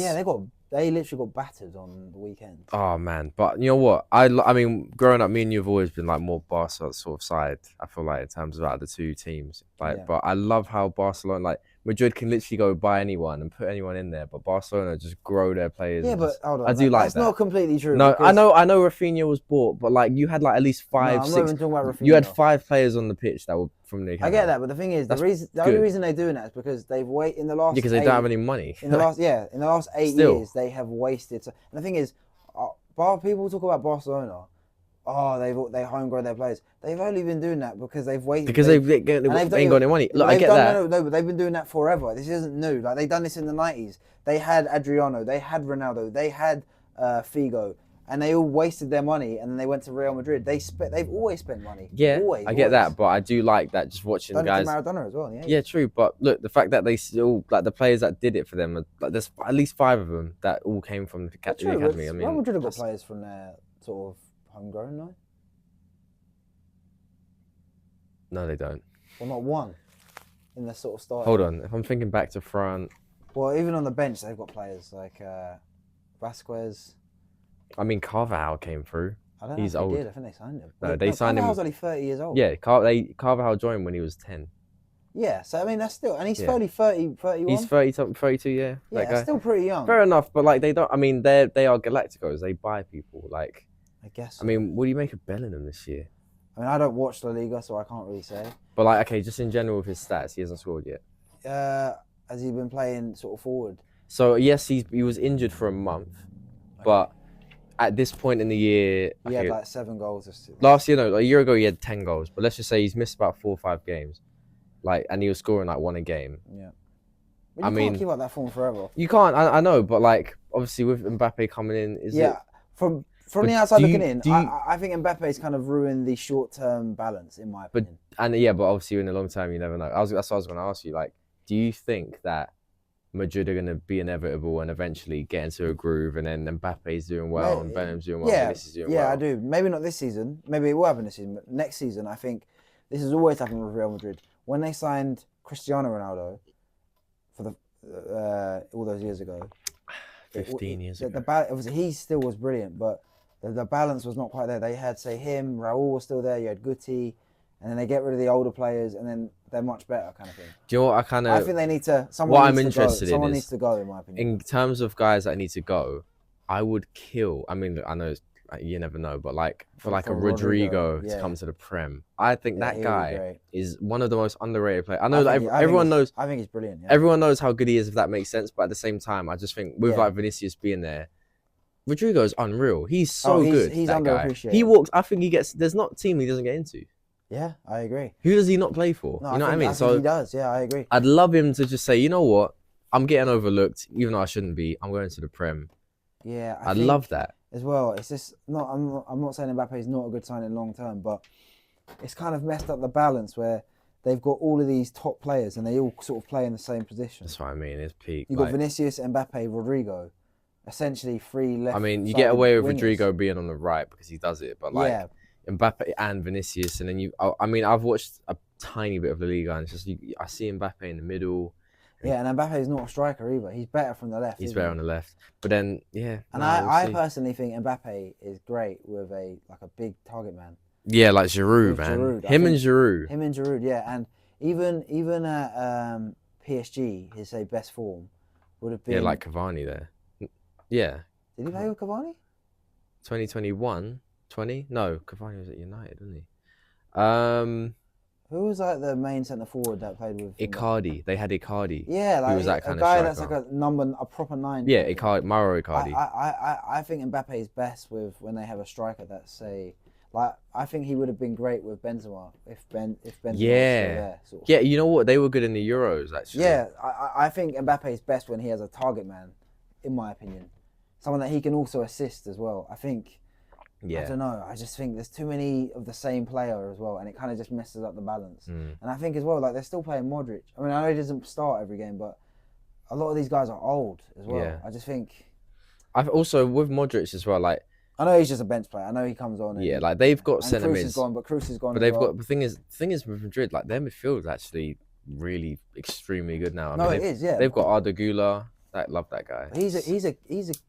they literally got battered on the weekend. Oh man, but you know what? I mean, growing up, me and you have always been like more Barca sort of side. I feel like in terms of out the two teams, but I love how Barcelona, like Madrid, can literally go buy anyone and put anyone in there, but Barcelona just grow their players. Yeah, but hold on, I do like that's that. not completely true. No, I know Rafinha was bought, but like you had like at least 5, I'm 6. not even talking about Rafinha. You had 5 players on the pitch that were from the. I get that, but the thing is, the only reason they're doing that is because they've waited in the last. Because they don't have any money. In the last 8 years, they have wasted. And the thing is, people talk about Barcelona. Oh, they homegrown their players. They've only been doing that because they've waited. Because they ain't got any money. Look, I get that. No, but they've been doing that forever. This isn't new. Like they've done this in the 90s. They had Adriano, they had Ronaldo, they had Figo, and they all wasted their money. And then they went to Real Madrid. They've always spent money. Yeah, always, I get that, but I do like that. Just watching guys. Maradona as well. Yeah, true. But look, the fact that they still like the players that did it for them. Like there's at least 5 of them that all came from the academy. I mean, Real Madrid have got players from their sort of homegrown, no? No, they don't. Well, not one in the sort of style. Hold on. If I'm thinking back to front. Well, even on the bench, they've got players like Vasquez. I mean, Carvajal came through. I don't know if he did. I think they signed him. No, they signed him. Carvajal's only 30 years old. Yeah, Carvajal joined when he was 10. Yeah, so I mean, that's still... And he's only 30, 31? He's 32, yeah. Yeah, that's still pretty young. Fair enough, but like, they don't... I mean, they are Galacticos. They buy people, like... I guess so. I mean, what do you make of Bellingham this year? I mean, I don't watch La Liga, so I can't really say. But like, okay, just in general with his stats, he hasn't scored yet. Has he been playing sort of forward? So yes, he was injured for a month, but at this point in the year, he had like 7 goals. Last year, no, a year ago he had 10 goals. But let's just say he's missed about 4 or 5 games, like, and he was scoring like 1 a game. Yeah. But you can't keep up that form forever. You can't. I know, but like obviously with Mbappe coming in, From the outside looking in, I think Mbappe's kind of ruined the short-term balance, in my opinion. But obviously in the long term, you never know. That's what I was going to ask you. Like, do you think that Madrid are going to be inevitable and eventually get into a groove, and then Mbappe's doing well and Bellingham's doing well and this is doing well? Yeah, I do. Maybe not this season. Maybe it will happen this season. But next season, I think this has always happened with Real Madrid. When they signed Cristiano Ronaldo for the all those years ago, 15 years ago. Obviously, he still was brilliant, but the balance was not quite there. They had, say, him, Raul was still there, you had Guti, and then they get rid of the older players, and then they're much better, kind of thing. Do you know what I think they need to... Someone needs to go, in my opinion. In terms of guys that need to go, I would kill... I mean, I know you never know, but like for For- like a for Rodrigo, Rodrigo to yeah. come to the Prem, I think Yeah, that he'll be guy great. is one of the most underrated players. I I know that think he- I think everyone he's- knows I think he's brilliant. Yeah. everyone knows how good he is, if that makes sense. But at the same time, I just think with Yeah. like Vinicius being there, Rodrigo is unreal. He's so good. He's that guy. underappreciated. He walks. I think he gets. There's not a team he doesn't get into. Yeah, I agree. Who does he not play for? No, You know what I think, mean? I think So he does. Yeah, I agree. I'd love him to just say, you know what, I'm getting overlooked, even though I shouldn't be. I'm going to the Prem. Yeah, I think love that. as well. It's just not. I'm not saying Mbappe is not a good signing long term, but it's kind of messed up the balance where they've got all of these top players and they all sort of play in the same position. That's what I mean. It's peak. You've got Vinicius, Mbappe, Rodrigo, essentially three left. I mean, you get away with wingers. Rodrigo being on the right because he does it, but like Yeah. Mbappe and Vinicius, and then I mean, I've watched a tiny bit of La Liga, and it's just I see Mbappe in the middle. Yeah, and Mbappe is not a striker either. He's better from the left. He's isn't better he? on the left, but then yeah. And no, I we'll see. personally think Mbappe is great with a big target man. Yeah, like Giroud, With man. Giroud, I Him and think- Giroud. Him and Giroud, yeah, and even at PSG, his best form would have been. Yeah, like Cavani there. Yeah, Did he play with Cavani? 2021, 20? No, Cavani was at United, wasn't he? Who was like the main centre forward that played with? Icardi. They had Icardi. Yeah, like was that a kind of guy that's striker. like a proper 9. Yeah, Icardi, Mauro Icardi. I think Mbappe is best with when they have a striker that's say like I think he would have been great with Benzema if Benzema was still there. Sort of. Yeah, you know what? They were good in the Euros, actually. Yeah, I think Mbappe is best when he has a target man, in my opinion. Someone that he can also assist as well. I think. Yeah. I don't know. I just think there's too many of the same player as well, and it kind of just messes up the balance. And I think as well, like they're still playing Modric. I mean, I know he doesn't start every game, but a lot of these guys are old as well. Yeah. I just think. I've also with Modric as well. Like, I know he's just a bench player. I know he comes on. yeah, like they've got and centre Kroos mids, is gone, but Kroos is gone. but as they've well. got the thing is with Madrid, like their midfield is actually really extremely good now. I No, mean, it is. Yeah, they've got Arda Güler. I love that guy. He's a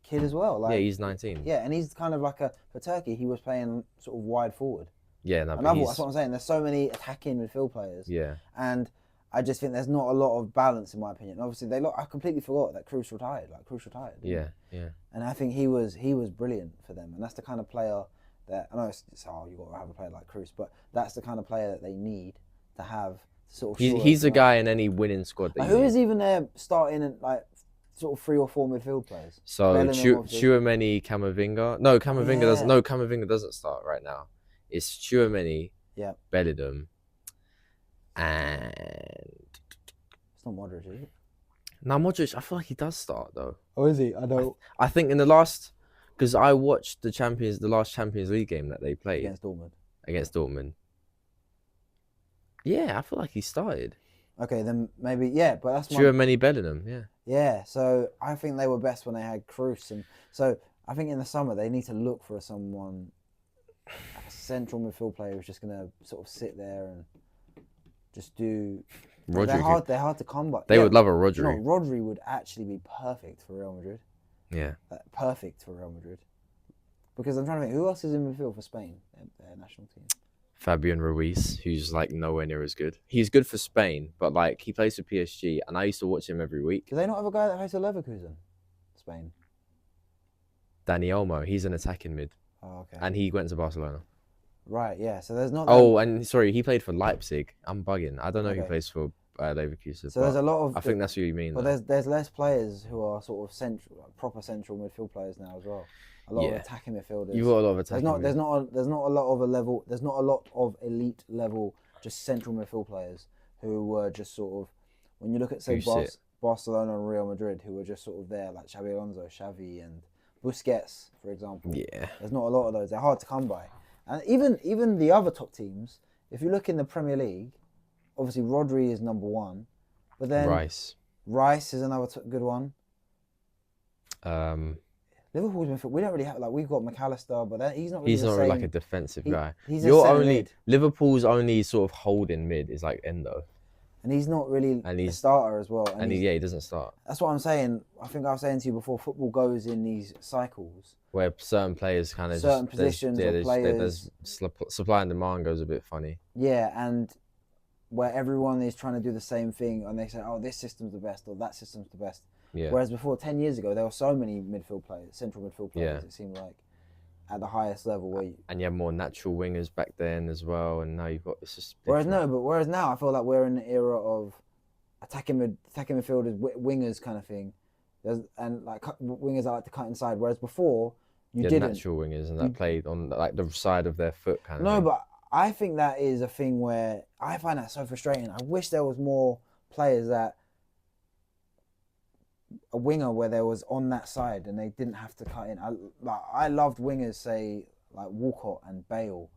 kid as well. Like, Yeah, he's 19. Yeah, and he's kind of like for Turkey. He was playing sort of wide forward. Yeah, no, but Another, he's, that's what I'm saying. There's so many attacking midfield players. yeah, And I just think there's not a lot of balance in my opinion. Obviously, I completely forgot that Kroos retired. Didn't he? yeah. And I think he was brilliant for them. And that's the kind of player that I know it's you got to have a player like Kroos, but that's the kind of player that they need to have. To sort of He's the guy in any winning squad that Like, you who need. is even there starting at like sort of 3 or 4 midfield players? So Bellingham, obviously. Chouameni, Camavinga. No, Camavinga Yeah. doesn't. No, Camavinga doesn't start right now. It's Chouameni, Yeah. Bellingham, and It's not Modric, is it? now Modric. I feel like he does start though. Oh, is he? I don't. I think in the last, because I watched the last Champions League game that they played Against Dortmund. Yeah, I feel like he started. Okay, then maybe but that's Chouameni, Bellingham. Yeah. Yeah, so I think they were best when they had Kroos, and so I think in the summer they need to look for someone, a central midfield player who's just gonna sort of sit there and just do. Rodri. They're hard to come by. They would love a Rodri. You know, Rodri would actually be perfect for Real Madrid. Yeah. Perfect for Real Madrid. Because I'm trying to think, who else is in midfield for Spain, their national team? Fabian Ruiz, who's like nowhere near as good. He's good for Spain, but like he plays for PSG, and I used to watch him every week. Do they not have a guy that plays for Leverkusen, Spain? Dani Olmo, he's an attacking mid, Oh, okay. and he went to Barcelona. Right, yeah. So there's not. Oh, and sorry, he played for Leipzig. I'm bugging. I don't know who Okay. plays for Leverkusen. So there's a lot of. I think that's what you mean. But though. there's less players who are sort of proper central midfield players now as well. A lot of attacking midfielders. You've got a lot of attacking. There's not a lot of a level. There's not a lot of elite level, just central midfield players who were just sort of. When you look at say Barcelona and Real Madrid, who were just sort of there, like Xabi Alonso, Xavi, and Busquets, for example. Yeah. There's not a lot of those. They're hard to come by. And even the other top teams, if you look in the Premier League, obviously Rodri is number 1, but then Rice is another good one. Liverpool's midfield, we don't really have we've got McAllister, but he's not really He's the not same. like a defensive guy. He's Your a centre only mid, Liverpool's only sort of holding mid is like Endo, and he's not really and a he's- starter as well. and he doesn't start. That's what I'm saying. I think I was saying to you before, football goes in these cycles. Where certain players kind of Certain positions or players. Supply and demand goes a bit funny. Yeah, and where everyone is trying to do the same thing, and they say, "Oh, this system's the best," or "That system's the best." Yeah. Whereas before, 10 years ago, there were so many midfield players, central midfield players. Yeah. It seemed like, at the highest level. And you have more natural wingers back then as well, and now you've got it's just Whereas different. whereas now I feel like we're in an era of attacking midfielders, wingers kind of thing. And like wingers that like to cut inside. Whereas before you Yeah, didn't. natural wingers and that played on like the side of their foot kind of No, thing. but I think that is a thing where I find that so frustrating. I wish there was more players that a winger where there was on that side and they didn't have to cut in. I loved wingers, say like Walcott and Bale,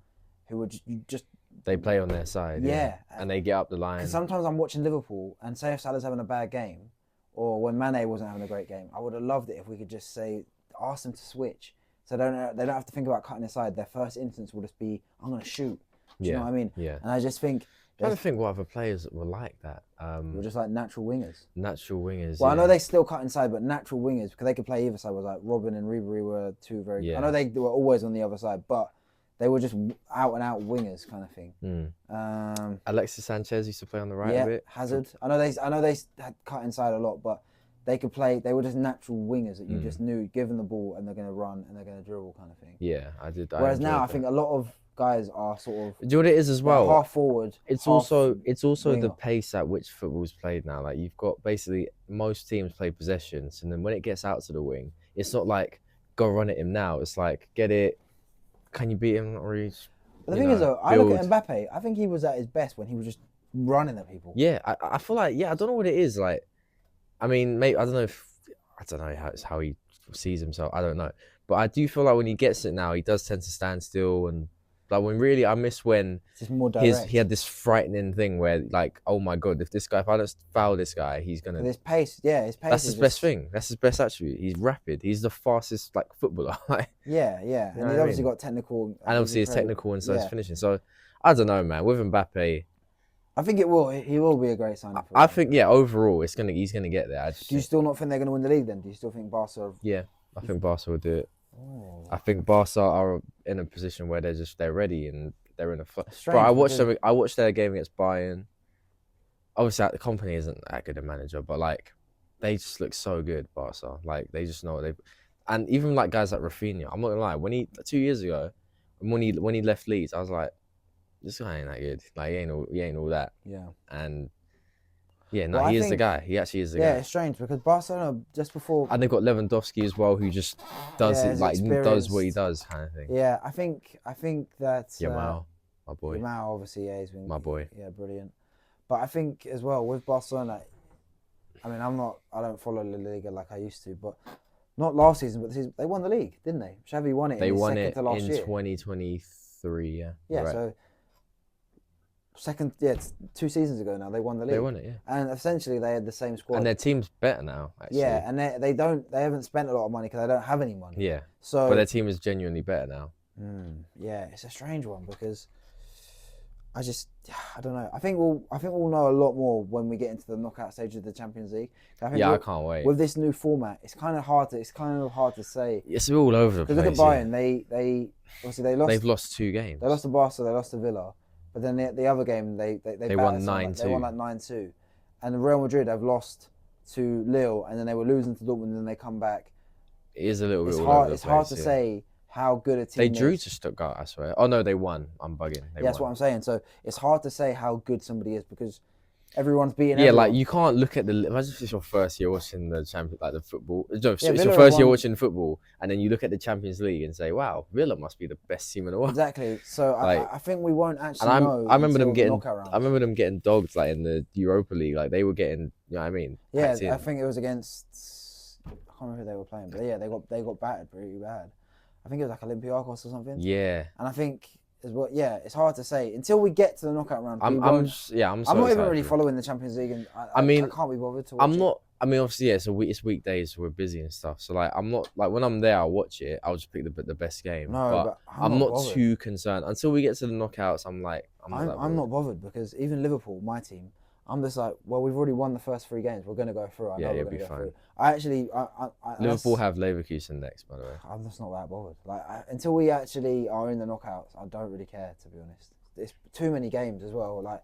who would just They play on their side, yeah, and they get up the line. Because sometimes I'm watching Liverpool and say if Salah's having a bad game, or when Mane wasn't having a great game, I would have loved it if we could just say ask them to switch, so they don't have to think about cutting aside. Their first instance will just be I'm gonna shoot. Do you know what I mean? Yeah. And I just think. I don't think what other players were like that. Were just like natural wingers. Natural wingers. Well, I know they still cut inside, but natural wingers because they could play either side. Was like Robin and Ribery were two very. Yeah. I know they were always on the other side, but they were just out and out wingers kind of thing. Alexis Sanchez used to play on the right a bit. Hazard. I know they had cut inside a lot, but they could play. They were just natural wingers that you just knew, given the ball and they're going to run and they're going to dribble kind of thing. Yeah, I did. Whereas now I think a lot of guys are sort of. Do you know what it is as well? Half forward. It's half also winger. the pace at which football's played now. Like you've got basically most teams play possessions, and then when it gets out to the wing, it's not like go run at him now. It's like get it. Can you beat him? Or The thing is though, I look at Mbappe. I think he was at his best when he was just running at people. Yeah, I feel like I don't know what it is. Like, I mean, maybe I don't know how he sees himself. I don't know, but I do feel like when he gets it now, he does tend to stand still and. Like when really, I miss when it's more direct. He had this frightening thing where like, oh my god, if I don't foul this guy, he's gonna. His pace, his pace. That's his best thing. That's his best attribute. He's rapid. He's the fastest like footballer. Yeah, and he's obviously got technical. And obviously he's technical and so he's finishing. So I don't know, man. With Mbappe, I think he will be a great signing. I think overall he's gonna get there. Do you still not think they're gonna win the league then? Do you still think Barca? Yeah, I think Barca will do it. Oh. I think Barca are in a position where they're ready and they're in a. But I watched their game against Bayern. Obviously, the company isn't that good a manager, but like, they just look so good, Barca. Like they just know what they. And even like guys like Rafinha, I'm not gonna lie. When he 2 years ago, when he left Leeds, I was like, this guy ain't that good. Like he ain't all that. Yeah. And. Yeah, no, he is the guy. He actually is the guy. Yeah, it's strange because Barcelona just before. And they've got Lewandowski as well, who just does it like does what he does, kind of thing. Yeah, I think that. Yamal, my boy. Yamal, obviously, he's been my boy. Yeah, brilliant. But I think as well with Barcelona, I mean, I don't follow La Liga like I used to, but not last season, but this season, they won the league, didn't they? Xavi won it. They won it in 2023. Yeah. Yeah. Right. So. It's 2 seasons ago now. They won the league. They won it, yeah. And essentially, they had the same squad. And their team's better now. Actually. Yeah, and they haven't spent a lot of money because they don't have any money. Yeah. So, but their team is genuinely better now. Yeah, it's a strange one because I don't know. I think we'll know a lot more when we get into the knockout stage of the Champions League. I can't wait. With this new format, it's kind of hard to say. It's all over the place. Because look at Bayern, they obviously lost. They've lost 2 games. They lost to Barca. They lost to Villa. But then the other game, they won 9-2. They won like 9-2. And Real Madrid have lost to Lille, and then they were losing to Dortmund, and then they come back. It is a little bit It's hard to say how good a team They drew to Stuttgart, I swear. Oh, no, they won. I'm bugging. That's what I'm saying. So it's hard to say how good somebody is because everyone's beating everyone. Like you can't look at imagine if it's your first year watching the Champions, like the football. No, it's Villa your first year watching football, and then you look at the Champions League and say, "Wow, Villa must be the best team in the world." Exactly. So I think we won't actually know. I remember them getting dogged like in the Europa League. Like they were getting, you know what I mean? Yeah, I think it was against. I can't remember who they were playing, but yeah, they got battered pretty bad. I think it was like Olympiacos or something. Yeah. And I think. It's hard to say until we get to the knockout round. I'm not even really following the Champions League, and I can't be bothered to watch it. I mean, obviously, yeah. So it's weekdays, so we're busy and stuff. So like, I'm not like when I'm there, I'll watch it. I'll just pick the best game. No, but I'm not too concerned until we get to the knockouts. I'm not bothered because even Liverpool, my team, I'm just like, well, we've already won the first 3 games. We're going to go through. I know we're going to go through. Liverpool have Leverkusen next, by the way. I'm just not that bothered. Until we actually are in the knockouts, I don't really care, to be honest. It's too many games as well. Like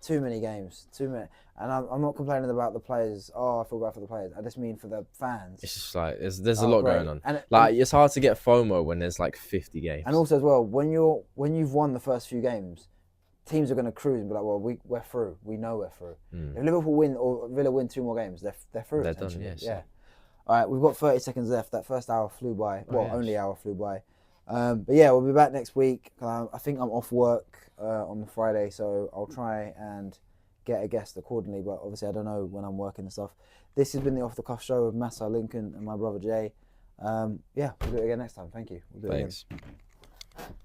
Too many games, too many. And I'm not complaining about the players. Oh, I feel bad for the players. I just mean for the fans. It's just like there's a Oh, lot great. going on. And It's hard to get FOMO when there's like 50 games. And also as well, when you've won the first few games, teams are going to cruise and be like, well, we're through. We know we're through. If Liverpool win or Villa win 2 more games, they're through. They're done. Yes. Yeah. All right, we've got 30 seconds left. That first hour flew by. Oh, yes. Only hour flew by. But yeah, we'll be back next week. I think I'm off work on the Friday, so I'll try and get a guest accordingly. But obviously, I don't know when I'm working and stuff. This has been the Off the Cuff show with Masai Lincoln and my brother Jay. Yeah, we'll do it again next time. Thank you. We'll do it again. Thanks.